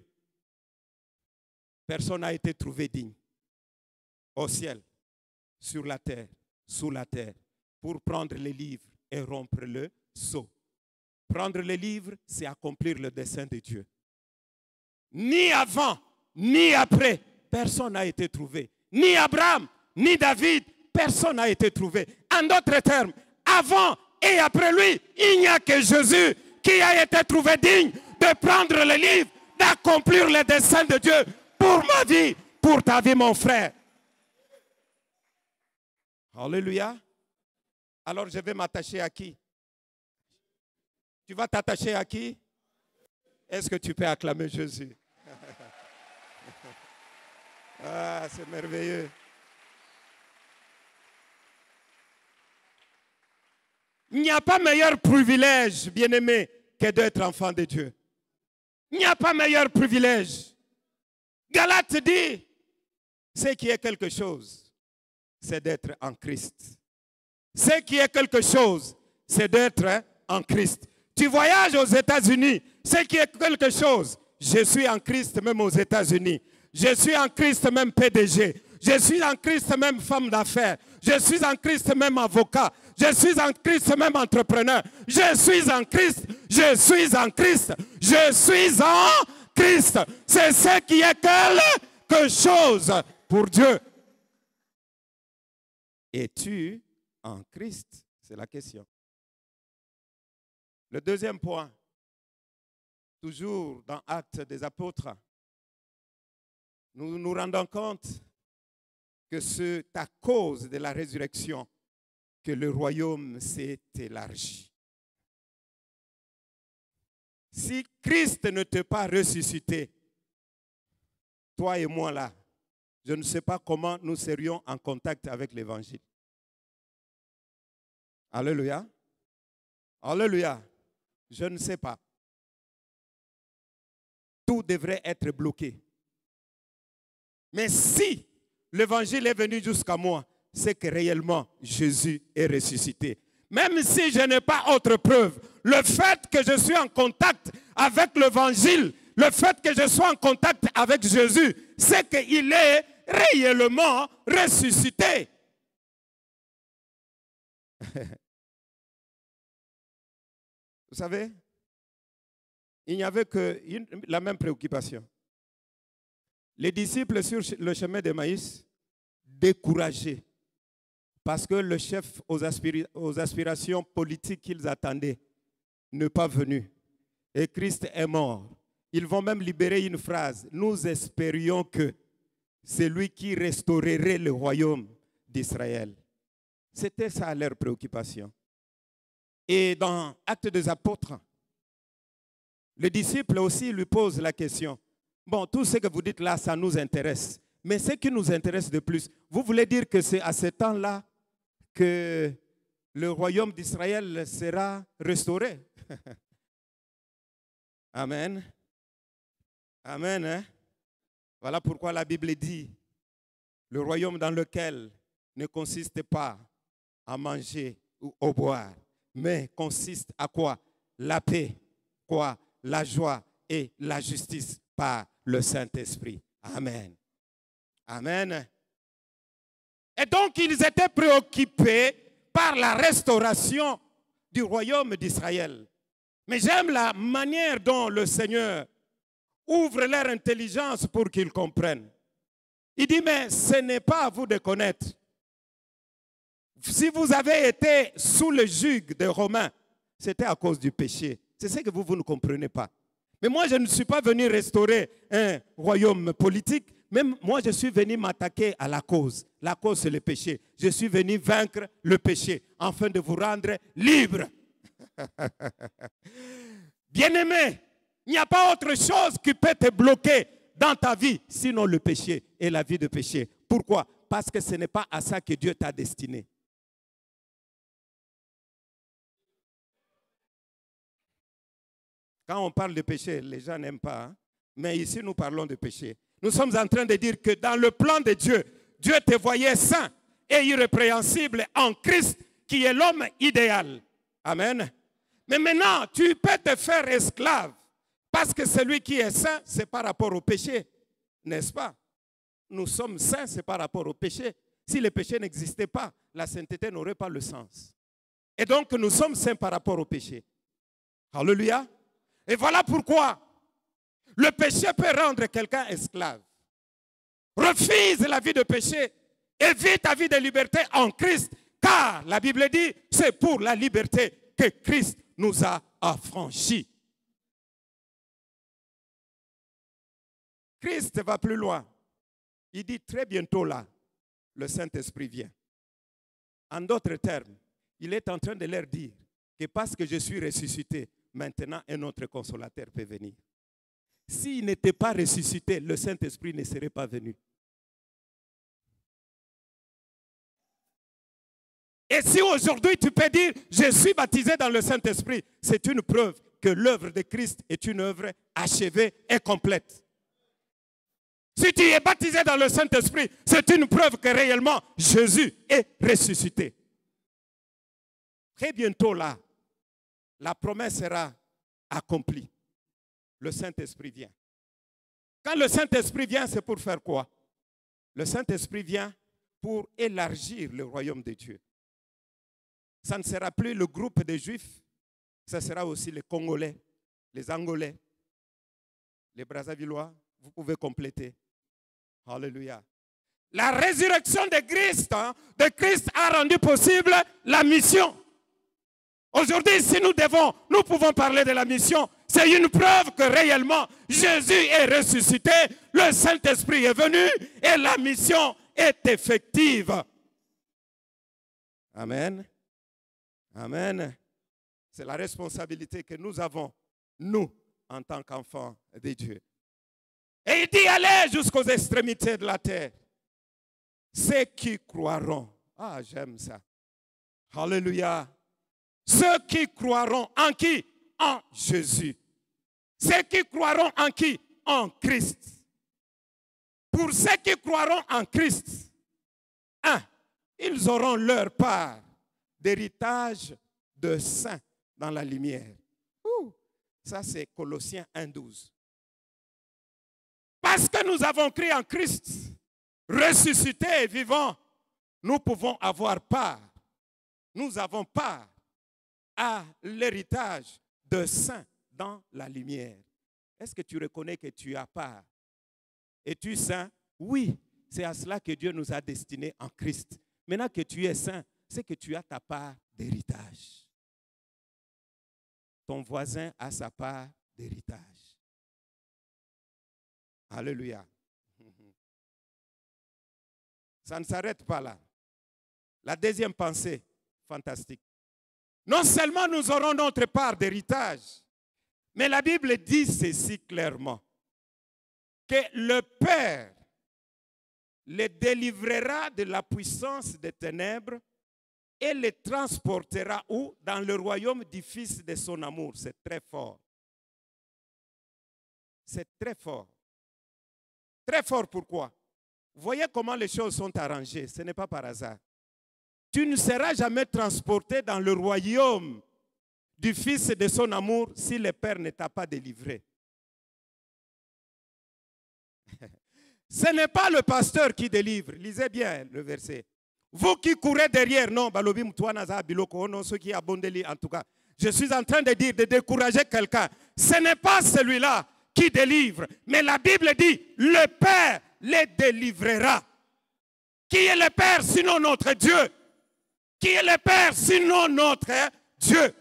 S6: personne n'a été trouvé digne au ciel, sur la terre, sous la terre, pour prendre les livres et rompre le sceau. Prendre les livres, c'est accomplir le dessein de Dieu. Ni avant, ni après, personne n'a été trouvé. Ni Abraham, ni David, personne n'a été trouvé. En d'autres termes, avant et après lui, il n'y a que Jésus qui a été trouvé digne de prendre le livre, d'accomplir le dessein de Dieu pour ma vie, pour ta vie, mon frère. Alléluia. Alors je vais m'attacher à qui? Tu vas t'attacher à qui? Est-ce que tu peux acclamer Jésus? Ah, c'est merveilleux. Il n'y a pas meilleur privilège, bien-aimé, que d'être enfant de Dieu. Il n'y a pas meilleur privilège. Galates dit, ce qui est quelque chose, c'est d'être en Christ. Ce qui est quelque chose, c'est d'être en Christ. Tu voyages aux États-Unis, ce qui est quelque chose, je suis en Christ même aux États-Unis. Je suis en Christ même PDG. Je suis en Christ même femme d'affaires. Je suis en Christ même avocat. Je suis en Christ même entrepreneur. Je suis en Christ. Je suis en Christ. Je suis en Christ. C'est ce qui est quelque chose pour Dieu. Es-tu en Christ? C'est la question. Le deuxième point, toujours dans Actes des Apôtres, nous nous rendons compte que c'est à cause de la résurrection que le royaume s'est élargi. Si Christ ne t'a pas ressuscité, toi et moi là, je ne sais pas comment nous serions en contact avec l'évangile. Alléluia. Alléluia. Je ne sais pas. Tout devrait être bloqué. Mais si l'évangile est venu jusqu'à moi, c'est que réellement Jésus est ressuscité. Même si je n'ai pas autre preuve, le fait que je suis en contact avec l'évangile, le fait que je sois en contact avec Jésus, c'est qu'il est réellement ressuscité. Vous savez, il n'y avait que la même préoccupation. Les disciples sur le chemin de Maïs, découragés, parce que le chef aux aspirations politiques qu'ils attendaient n'est pas venu. Et Christ est mort. Ils vont même libérer une phrase. Nous espérions que c'est lui qui restaurerait le royaume d'Israël. C'était ça leur préoccupation. Et dans Actes des Apôtres, les disciples aussi lui posent la question. Bon, tout ce que vous dites là, ça nous intéresse. Mais ce qui nous intéresse de plus, vous voulez dire que c'est à ce temps-là que le royaume d'Israël sera restauré? Amen. Amen. Hein? Voilà pourquoi la Bible dit, le royaume dans lequel ne consiste pas à manger ou à boire, mais consiste à quoi? La paix, quoi? La joie et la justice par le Saint-Esprit. Amen. Amen. Et donc, ils étaient préoccupés par la restauration du royaume d'Israël. Mais j'aime la manière dont le Seigneur ouvre leur intelligence pour qu'ils comprennent. Il dit, mais ce n'est pas à vous de connaître. Si vous avez été sous le joug des Romains, c'était à cause du péché. C'est ce que vous ne comprenez pas. Mais moi, je ne suis pas venu restaurer un royaume politique. Même moi, je suis venu m'attaquer à la cause. La cause, c'est le péché. Je suis venu vaincre le péché afin de vous rendre libre. Bien-aimé, il n'y a pas autre chose qui peut te bloquer dans ta vie, sinon le péché et la vie de péché. Pourquoi? Parce que ce n'est pas à ça que Dieu t'a destiné. Quand on parle de péché, les gens n'aiment pas. Hein? Mais ici, nous parlons de péché. Nous sommes en train de dire que dans le plan de Dieu, Dieu te voyait saint et irrépréhensible en Christ, qui est l'homme idéal. Amen. Mais maintenant, tu peux te faire esclave. Parce que celui qui est saint, c'est par rapport au péché. N'est-ce pas? Nous sommes saints, c'est par rapport au péché. Si le péché n'existait pas, la sainteté n'aurait pas le sens. Et donc, nous sommes saints par rapport au péché. Alléluia. Et voilà pourquoi le péché peut rendre quelqu'un esclave. Refuse la vie de péché et vis ta vie de liberté en Christ. Car la Bible dit, c'est pour la liberté que Christ nous a affranchis. Christ va plus loin. Il dit très bientôt là, le Saint-Esprit vient. En d'autres termes, il est en train de leur dire que parce que je suis ressuscité, maintenant un autre consolateur peut venir. S'il n'était pas ressuscité, le Saint-Esprit ne serait pas venu. Et si aujourd'hui tu peux dire, je suis baptisé dans le Saint-Esprit, c'est une preuve que l'œuvre de Christ est une œuvre achevée et complète. Si tu es baptisé dans le Saint-Esprit, c'est une preuve que réellement Jésus est ressuscité. Très bientôt là, la promesse sera accomplie. Le Saint-Esprit vient. Quand le Saint-Esprit vient, c'est pour faire quoi? Le Saint-Esprit vient pour élargir le royaume de Dieu. Ça ne sera plus le groupe des Juifs, ça sera aussi les Congolais, les Angolais, les Brazzavillois. Vous pouvez compléter. Alléluia. La résurrection de Christ a rendu possible la mission. Aujourd'hui, si nous pouvons parler de la mission, c'est une preuve que réellement Jésus est ressuscité, le Saint-Esprit est venu et la mission est effective. Amen. Amen. C'est la responsabilité que nous avons, nous, en tant qu'enfants de Dieu. Et il dit, allez jusqu'aux extrémités de la terre. Ceux qui croiront. Ah, j'aime ça. Alléluia. Ceux qui croiront en qui? En Jésus. Ceux qui croiront en qui? En Christ. Pour ceux qui croiront en Christ, ils auront leur part d'héritage de saints dans la lumière. Ça, c'est Colossiens 1:12. Parce que nous avons cru en Christ, ressuscité et vivant, nous pouvons avoir part. Nous avons part à l'héritage de saints dans la lumière. Est-ce que tu reconnais que tu as part Es-tu saint? Oui, c'est à cela que Dieu nous a destinés en Christ. Maintenant que tu es saint, c'est que tu as ta part d'héritage. Ton voisin a sa part d'héritage. Alléluia. Ça ne s'arrête pas là. La deuxième pensée, fantastique. Non seulement nous aurons notre part d'héritage, mais la Bible dit ceci clairement, que le Père les délivrera de la puissance des ténèbres et les transportera où? Dans le royaume du Fils de son amour. C'est très fort. C'est très fort. Très fort pourquoi? Voyez comment les choses sont arrangées. Ce n'est pas par hasard. Tu ne seras jamais transporté dans le royaume du Fils de son amour si le Père ne t'a pas délivré. Ce n'est pas le pasteur qui délivre. Lisez bien le verset. Vous qui courez derrière, non, ceux qui abondent, en tout cas. Je suis en train de dire, de décourager quelqu'un. Ce n'est pas celui-là qui délivre. Mais la Bible dit, le Père les délivrera. Qui est le Père sinon notre Dieu? Qui est le Père sinon notre Dieu?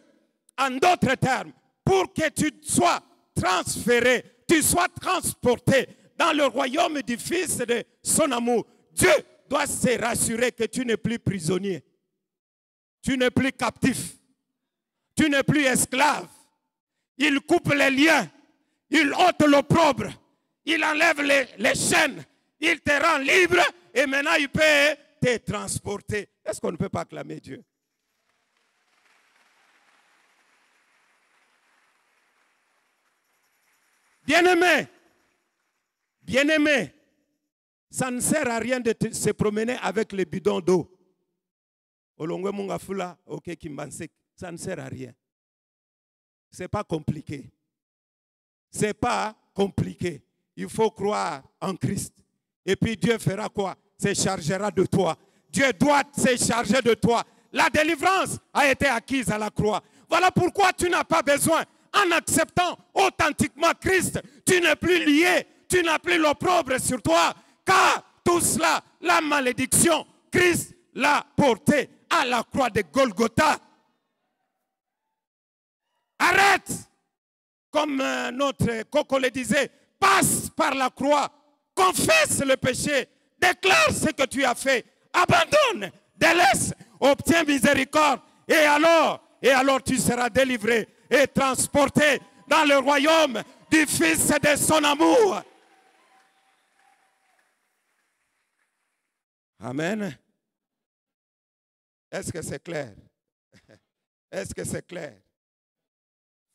S6: En d'autres termes, pour que tu sois transféré, tu sois transporté dans le royaume du Fils de son amour, Dieu doit se rassurer que tu n'es plus prisonnier. Tu n'es plus captif. Tu n'es plus esclave. Il coupe les liens. Il ôte l'opprobre. Il enlève les chaînes. Il te rend libre et maintenant il peut te transporter. Est-ce qu'on ne peut pas acclamer Dieu? Bien-aimé, bien-aimé, ça ne sert à rien de se promener avec les bidons d'eau. Ça ne sert à rien. Ce n'est pas compliqué. Ce n'est pas compliqué. Il faut croire en Christ. Et puis Dieu fera quoi? Se chargera de toi. Dieu doit se charger de toi. La délivrance a été acquise à la croix. Voilà pourquoi tu n'as pas besoin, en acceptant authentiquement Christ, tu n'es plus lié, tu n'as plus l'opprobre sur toi. Car tout cela, la malédiction, Christ l'a porté à la croix de Golgotha. Arrête, comme notre Coco le disait, passe par la croix, confesse le péché, déclare ce que tu as fait, abandonne, délaisse, obtiens miséricorde, et alors tu seras délivré et transporté dans le royaume du Fils de son amour. Amen. Est-ce que c'est clair? Est-ce que c'est clair?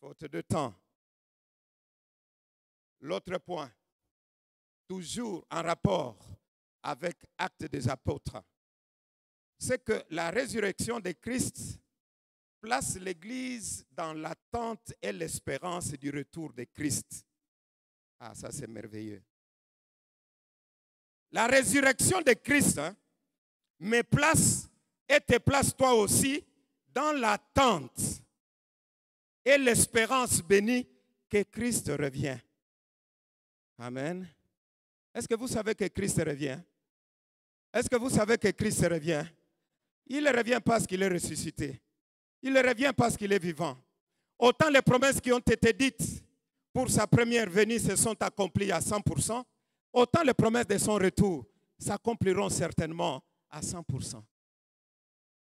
S6: Faute de temps. L'autre point, toujours en rapport avec Actes des Apôtres, c'est que la résurrection de Christ place l'Église dans l'attente et l'espérance du retour de Christ. Ah, ça c'est merveilleux. La résurrection de Christ me place et te place toi aussi dans l'attente et l'espérance bénie que Christ revient. Amen. Est-ce que vous savez que Christ revient? Est-ce que vous savez que Christ revient? Il ne revient pas parce qu'il est ressuscité. Il ne revient pas parce qu'il est vivant. Autant les promesses qui ont été dites pour sa première venue se sont accomplies à 100%, autant les promesses de son retour s'accompliront certainement à 100%.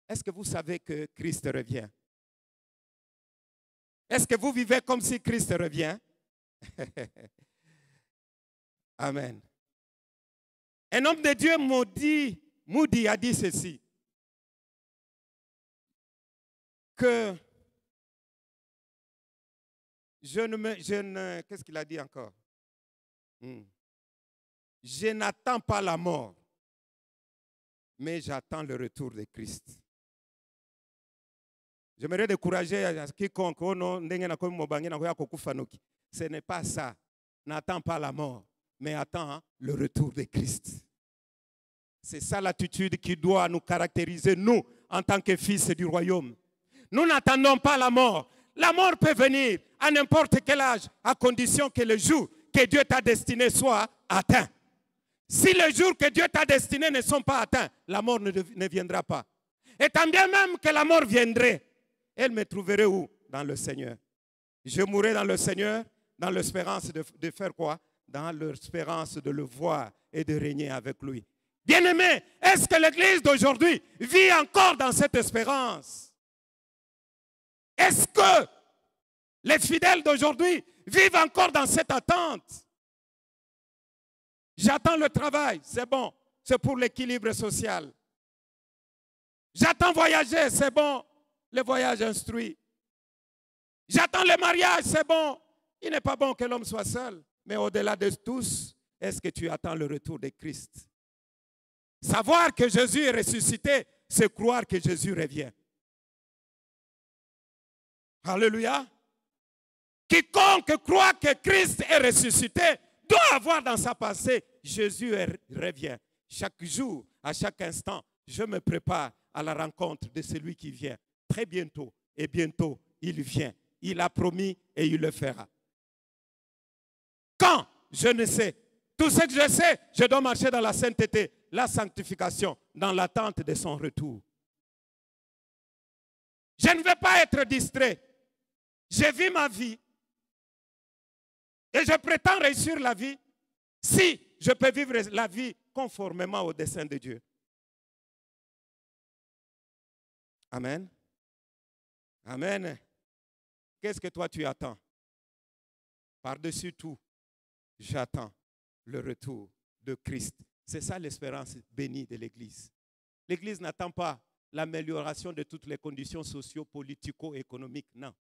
S6: Est-ce que vous savez que Christ revient? Est-ce que vous vivez comme si Christ revient? Amen. Un homme de Dieu, Moody, a dit ceci, que qu'est-ce qu'il a dit encore? Je n'attends pas la mort, mais j'attends le retour de Christ. J'aimerais décourager à quiconque, ce n'est pas ça. N'attends pas la mort, mais attends le retour de Christ. C'est ça l'attitude qui doit nous caractériser, nous, en tant que fils du royaume. Nous n'attendons pas la mort. La mort peut venir à n'importe quel âge, à condition que le jour que Dieu t'a destiné soit atteint. Si les jours que Dieu t'a destiné ne sont pas atteints, la mort ne viendra pas. Et tant bien même que la mort viendrait, elle me trouverait où? Dans le Seigneur. Je mourrai dans le Seigneur, dans l'espérance de faire quoi? Dans l'espérance de le voir et de régner avec lui. Bien-aimé, est-ce que l'Église d'aujourd'hui vit encore dans cette espérance? Est-ce que les fidèles d'aujourd'hui vivent encore dans cette attente? J'attends le travail, c'est bon, c'est pour l'équilibre social. J'attends voyager, c'est bon, le voyage instruit. J'attends le mariage, c'est bon. Il n'est pas bon que l'homme soit seul. Mais au-delà de tous, est-ce que tu attends le retour de Christ? Savoir que Jésus est ressuscité, c'est croire que Jésus revient. Alléluia. Quiconque croit que Christ est ressuscité doit avoir dans sa pensée, Jésus revient. Chaque jour, à chaque instant, je me prépare à la rencontre de celui qui vient. Très bientôt, et bientôt, il vient. Il a promis et il le fera. Quand? Je ne sais. Tout ce que je sais, je dois marcher dans la sainteté, la sanctification, dans l'attente de son retour. Je ne vais pas être distrait. Je vis ma vie. Et je prétends réussir la vie si je peux vivre la vie conformément au dessein de Dieu. Amen. Amen. Qu'est-ce que toi tu attends? Par-dessus tout, j'attends le retour de Christ. C'est ça l'espérance bénie de l'Église. L'Église n'attend pas l'amélioration de toutes les conditions socio-politico-économiques. Non.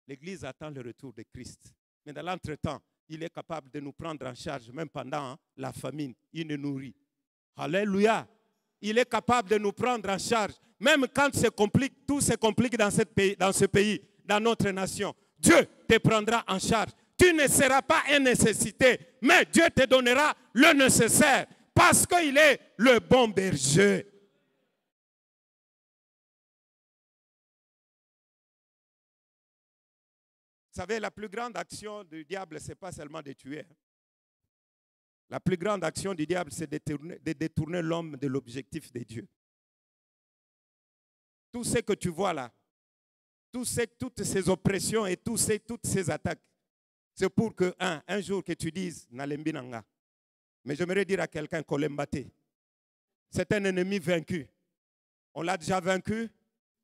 S6: L'Église attend le retour de Christ. Mais dans l'entretemps, il est capable de nous prendre en charge, même pendant la famine. Il nous nourrit. Alléluia. Il est capable de nous prendre en charge. Même quand tout se complique dans ce pays, dans notre nation. Dieu te prendra en charge. Tu ne seras pas une nécessité, mais Dieu te donnera le nécessaire parce qu'il est le bon berger. Vous savez, la plus grande action du diable, ce n'est pas seulement de tuer. La plus grande action du diable, c'est de détourner l'homme de l'objectif de Dieu. Tout ce que tu vois là, toutes ces oppressions et toutes ces attaques, c'est pour que, un jour que tu dises, Nalembi Nanga. Mais j'aimerais dire à quelqu'un, Kolembate, c'est un ennemi vaincu. On l'a déjà vaincu.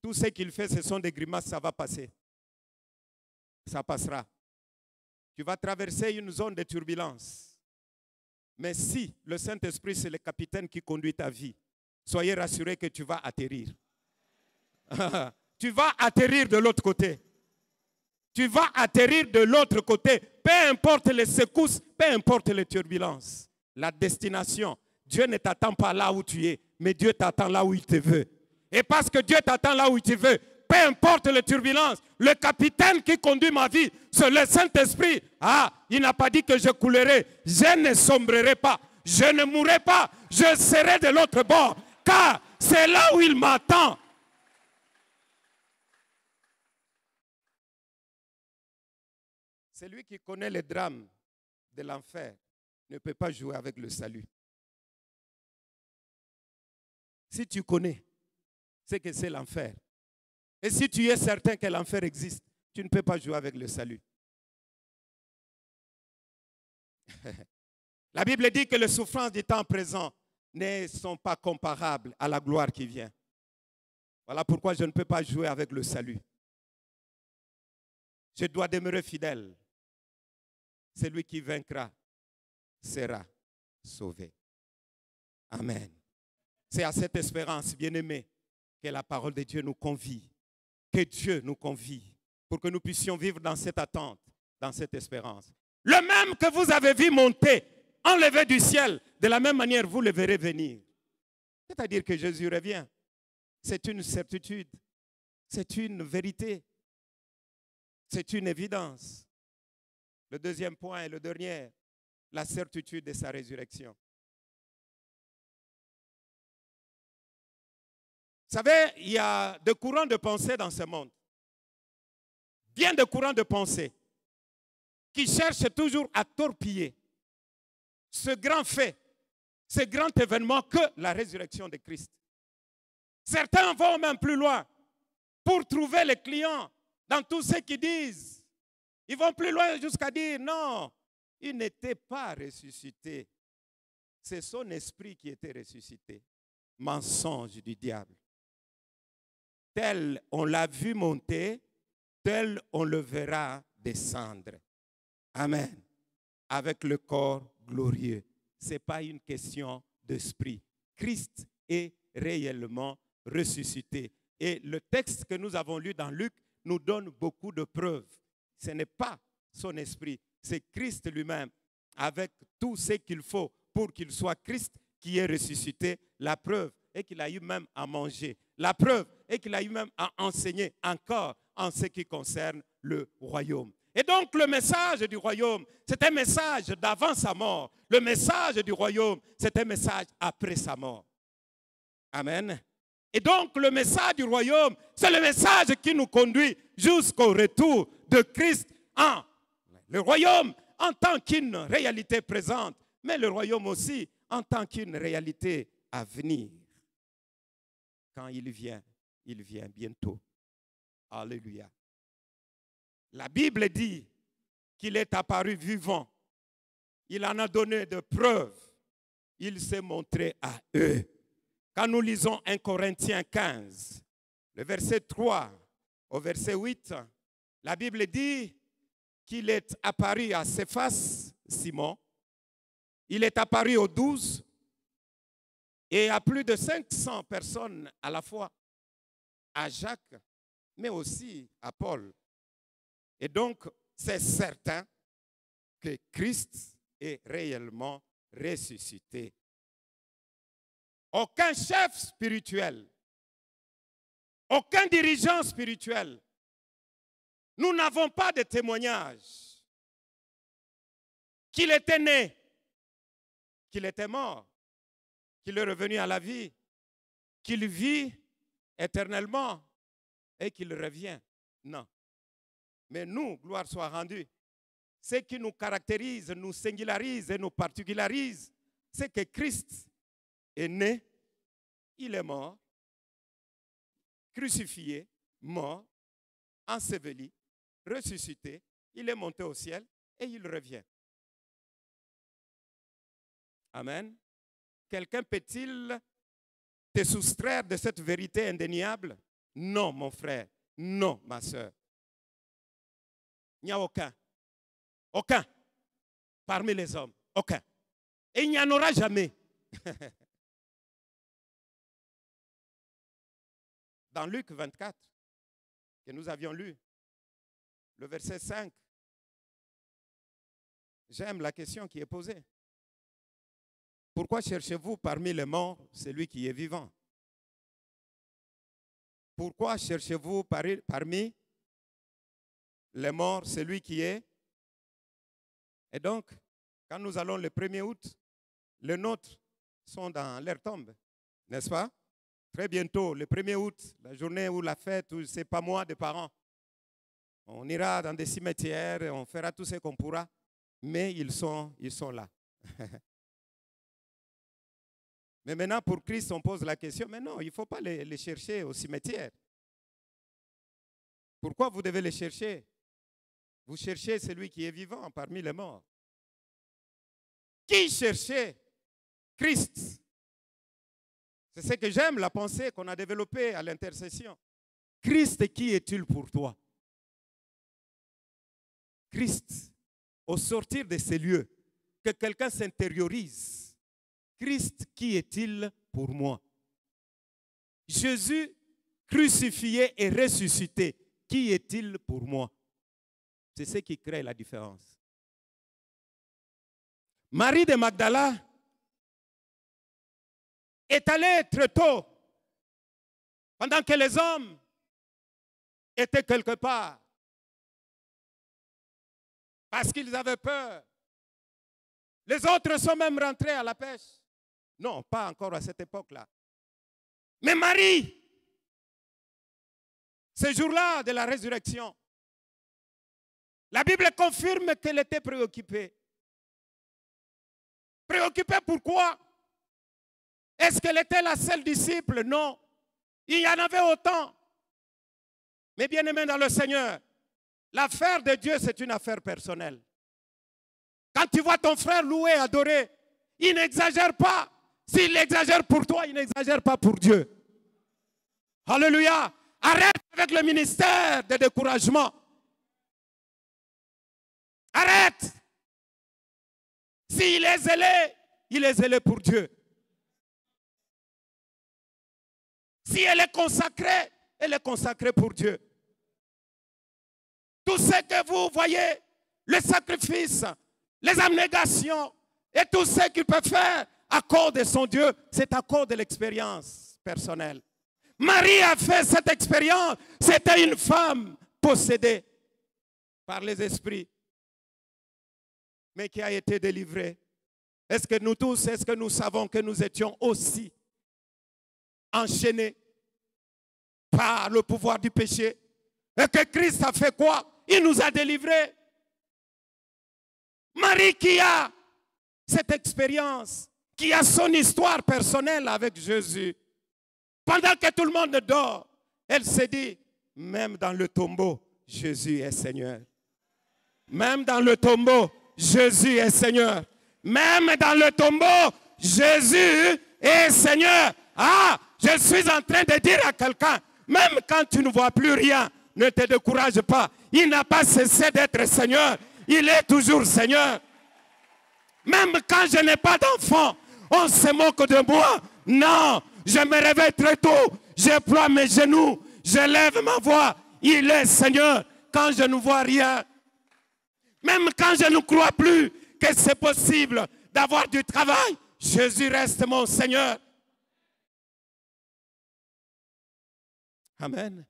S6: Tout ce qu'il fait, ce sont des grimaces, ça va passer. Ça passera. Tu vas traverser une zone de turbulence. Mais si le Saint-Esprit, c'est le capitaine qui conduit ta vie, soyez rassurés que tu vas atterrir. Tu vas atterrir de l'autre côté. Tu vas atterrir de l'autre côté. Peu importe les secousses, peu importe les turbulences. La destination, Dieu ne t'attend pas là où tu es, mais Dieu t'attend là où il te veut. Et parce que Dieu t'attend là où il te veut, peu importe les turbulences, le capitaine qui conduit ma vie, c'est le Saint-Esprit. Il n'a pas dit que je coulerai. Je ne sombrerai pas. Je ne mourrai pas. Je serai de l'autre bord. Car c'est là où il m'attend. Celui qui connaît les drames de l'enfer ne peut pas jouer avec le salut. Si tu connais, c'est que c'est l'enfer. Et si tu es certain que l'enfer existe, tu ne peux pas jouer avec le salut. La Bible dit que les souffrances du temps présent ne sont pas comparables à la gloire qui vient. Voilà pourquoi je ne peux pas jouer avec le salut. Je dois demeurer fidèle. Celui qui vaincra sera sauvé. Amen. C'est à cette espérance, bien-aimée, que la parole de Dieu nous convie. Que Dieu nous convie pour que nous puissions vivre dans cette attente, dans cette espérance. Le même que vous avez vu monter, enlevé du ciel, de la même manière, vous le verrez venir. C'est-à-dire que Jésus revient. C'est une certitude. C'est une vérité. C'est une évidence. Le deuxième point et le dernier, la certitude de sa résurrection. Vous savez, il y a des courants de pensée dans ce monde. Bien de courants de pensée qui cherchent toujours à torpiller ce grand fait, ce grand événement que la résurrection de Christ. Certains vont même plus loin pour trouver les clients dans tout ce qu'ils disent. Ils vont plus loin jusqu'à dire non, il n'était pas ressuscité. C'est son esprit qui était ressuscité. Mensonge du diable. Tel on l'a vu monter, tel on le verra descendre. Amen. Avec le corps glorieux. Ce n'est pas une question d'esprit. Christ est réellement ressuscité. Et le texte que nous avons lu dans Luc nous donne beaucoup de preuves. Ce n'est pas son esprit, c'est Christ lui-même, avec tout ce qu'il faut pour qu'il soit Christ qui est ressuscité. La preuve est qu'il a eu même à manger. La preuve est qu'il a eu même à enseigner encore en ce qui concerne le royaume. Et donc le message du royaume, c'est un message d'avant sa mort. Le message du royaume, c'est un message après sa mort. Amen. Et donc le message du royaume, c'est le message qui nous conduit jusqu'au retour de Christ en le royaume en tant qu'une réalité présente, mais le royaume aussi en tant qu'une réalité à venir. Quand il vient bientôt. Alléluia. La Bible dit qu'il est apparu vivant. Il en a donné de preuves. Il s'est montré à eux. Quand nous lisons 1 Corinthiens 15, le verset 3 au verset 8, la Bible dit qu'il est apparu à Céphas, Simon. Il est apparu aux 12 et à plus de 500 personnes à la fois, à Jacques, mais aussi à Paul. Et donc, c'est certain que Christ est réellement ressuscité. Aucun chef spirituel, aucun dirigeant spirituel, nous n'avons pas de témoignage qu'il était né, qu'il était mort, qu'il est revenu à la vie, qu'il vit éternellement et qu'il revient. Non. Mais nous, gloire soit rendue, ce qui nous caractérise, nous singularise et nous particularise, c'est que Christ est né, il est mort, crucifié, mort, enseveli, ressuscité, il est monté au ciel et il revient. Amen. Quelqu'un peut-il te soustraire de cette vérité indéniable? Non, mon frère. Non, ma soeur. Il n'y a aucun. Aucun. Parmi les hommes. Aucun. Et il n'y en aura jamais. Dans Luc 24, que nous avions lu, le verset 5, j'aime la question qui est posée. Pourquoi cherchez-vous parmi les morts celui qui est vivant? Pourquoi cherchez-vous parmi les morts celui qui est? Et donc, quand nous allons le 1er août, les nôtres sont dans leur tombe, n'est-ce pas? Très bientôt, le 1er août, la journée où la fête, où c'est pas moi des parents. On ira dans des cimetières, et on fera tout ce qu'on pourra, mais ils sont là. Mais maintenant, pour Christ, on pose la question, mais non, il ne faut pas les chercher au cimetière. Pourquoi vous devez les chercher? Vous cherchez celui qui est vivant parmi les morts. Qui cherchait Christ? C'est ce que j'aime, la pensée qu'on a développée à l'intercession. Christ, qui est-il pour toi? Christ, au sortir de ces lieux, que quelqu'un s'intériorise. Christ, qui est-il pour moi? Jésus, crucifié et ressuscité, qui est-il pour moi? C'est ce qui crée la différence. Marie de Magdala est allée très tôt, pendant que les hommes étaient quelque part, parce qu'ils avaient peur. Les autres sont même rentrés à la pêche. Non, pas encore à cette époque-là. Mais Marie, ce jour-là de la résurrection, La Bible confirme qu'elle était préoccupée. Préoccupée pourquoi? Est-ce qu'elle était la seule disciple? Non. Il y en avait autant. Mais bien aimé dans le Seigneur, l'affaire de Dieu, c'est une affaire personnelle. Quand tu vois ton frère louer, adorer, il n'exagère pas. S'il exagère pour toi, il n'exagère pas pour Dieu. Alléluia. Arrête avec le ministère de découragement. Arrête. S'il est zélé pour Dieu. Si elle est consacrée pour Dieu. Tout ce que vous voyez, le sacrifice, les abnégations et tout ce qu'il peut faire à cause de son Dieu, c'est à cause de l'expérience personnelle. Marie a fait cette expérience. C'était une femme possédée par les esprits, mais qui a été délivrée. Est-ce que nous tous, est-ce que nous savons que nous étions aussi enchaînés par le pouvoir du péché? Et que Christ a fait quoi? Il nous a délivrés. Marie qui a cette expérience, qui a son histoire personnelle avec Jésus. Pendant que tout le monde dort, elle s'est dit, même dans le tombeau, Jésus est Seigneur. Même dans le tombeau, Jésus est Seigneur. Même dans le tombeau, Jésus est Seigneur. Ah, je suis en train de dire à quelqu'un, même quand tu ne vois plus rien, ne te décourage pas. Il n'a pas cessé d'être Seigneur. Il est toujours Seigneur. Même quand je n'ai pas d'enfant, on se moque de moi. Non, je me réveille très tôt. Je ploie mes genoux. Je lève ma voix. Il est Seigneur. Quand je ne vois rien, même quand je ne crois plus que c'est possible d'avoir du travail, Jésus reste mon Seigneur. Amen.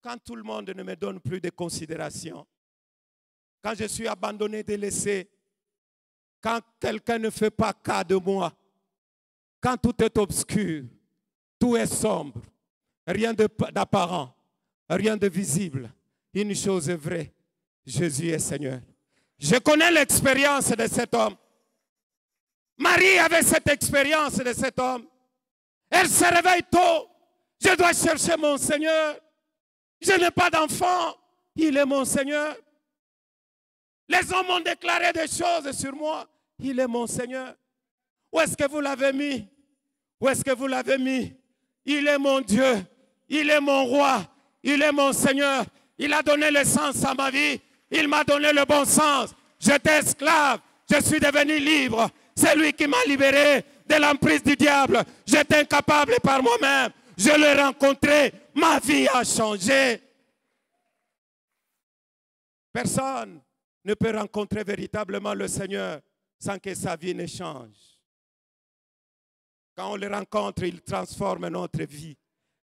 S6: Quand tout le monde ne me donne plus de considération, quand je suis abandonné, délaissé, quand quelqu'un ne fait pas cas de moi, quand tout est obscur, tout est sombre, rien d'apparent, rien de visible, une chose est vraie, Jésus est Seigneur. Je connais l'expérience de cet homme. Marie avait cette expérience de cet homme. Elle se réveille tôt. Je dois chercher mon Seigneur. Je n'ai pas d'enfant. Il est mon Seigneur. Les hommes ont déclaré des choses sur moi. Il est mon Seigneur. Où est-ce que vous l'avez mis? Où est-ce que vous l'avez mis? Il est mon Dieu. Il est mon roi. Il est mon Seigneur. Il a donné le sens à ma vie. Il m'a donné le bon sens. J'étais esclave. Je suis devenu libre. C'est lui qui m'a libéré de l'emprise du diable. J'étais incapable par moi-même. Je l'ai rencontré. Ma vie a changé. Personne ne peut rencontrer véritablement le Seigneur sans que sa vie ne change. Quand on le rencontre, il transforme notre vie.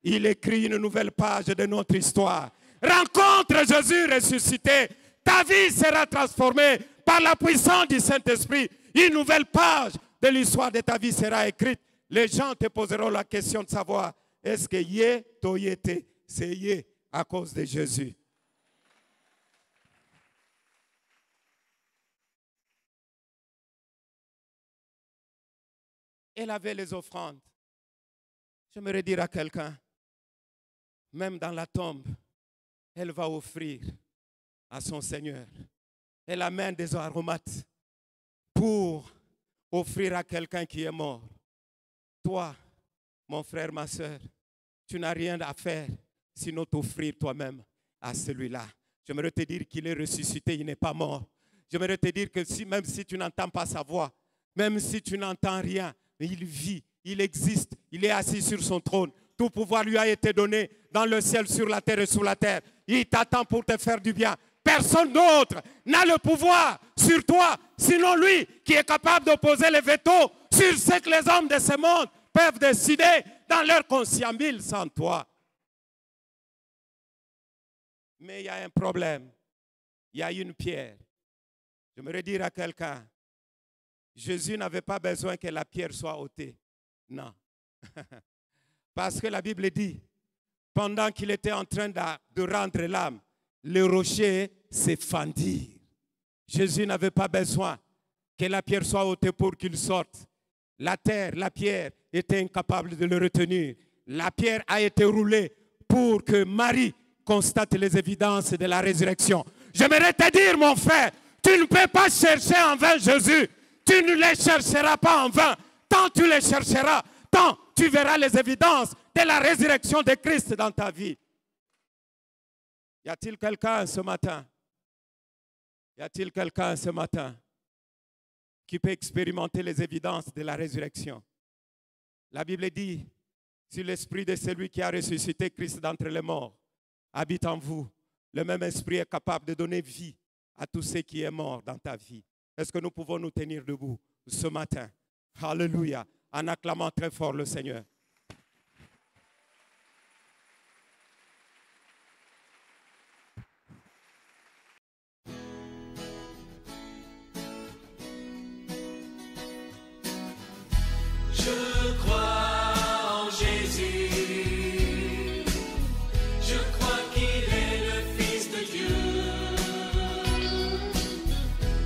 S6: Il écrit une nouvelle page de notre histoire. Rencontre Jésus ressuscité. Ta vie sera transformée par la puissance du Saint-Esprit. Une nouvelle page de l'histoire de ta vie sera écrite. Les gens te poseront la question de savoir, est-ce que yé, toyété, c'est yé à cause de Jésus? Elle avait les offrandes. J'aimerais dire à quelqu'un, même dans la tombe, elle va offrir à son Seigneur. Elle amène des aromates pour offrir à quelqu'un qui est mort. Toi, mon frère, ma soeur, tu n'as rien à faire sinon t'offrir toi-même à celui-là. J'aimerais te dire qu'il est ressuscité, il n'est pas mort. J'aimerais te dire que même si tu n'entends pas sa voix, même si tu n'entends rien, mais il vit, il existe, il est assis sur son trône. Tout pouvoir lui a été donné dans le ciel, sur la terre et sous la terre. Il t'attend pour te faire du bien. Personne d'autre n'a le pouvoir sur toi, sinon lui qui est capable d'opposer les veto sur ce que les hommes de ce monde peuvent décider dans leur conscience sans toi. Mais il y a un problème. Il y a une pierre. J'aimerais dire à quelqu'un, Jésus n'avait pas besoin que la pierre soit ôtée. Non. Parce que la Bible dit, pendant qu'il était en train de rendre l'âme, le rocher se fendirent. Jésus n'avait pas besoin que la pierre soit ôtée pour qu'il sorte. La terre, la pierre était incapable de le retenir. La pierre a été roulée pour que Marie constate les évidences de la résurrection. J'aimerais te dire, mon frère, tu ne peux pas chercher en vain Jésus. Tu ne les chercheras pas en vain. Tant tu les chercheras, tant tu verras les évidences de la résurrection de Christ dans ta vie. Y a-t-il quelqu'un ce matin? Y a-t-il quelqu'un ce matin qui peut expérimenter les évidences de la résurrection? La Bible dit, si l'esprit de celui qui a ressuscité Christ d'entre les morts habite en vous, le même esprit est capable de donner vie à tout ce qui est mort dans ta vie. Est-ce que nous pouvons nous tenir debout ce matin? Alléluia, en acclamant très fort le Seigneur.
S3: Je crois en Jésus, je crois qu'il est le Fils de Dieu,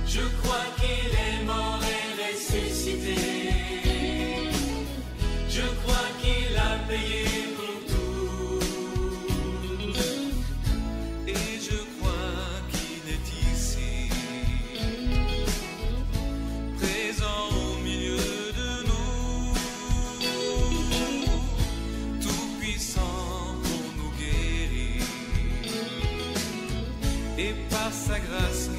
S3: je crois qu'il est mort et ressuscité, je crois qu'il a payé pour tout, et je crois qu'il est ici, présent au milieu de nous, tout puissant pour nous guérir, et par sa grâce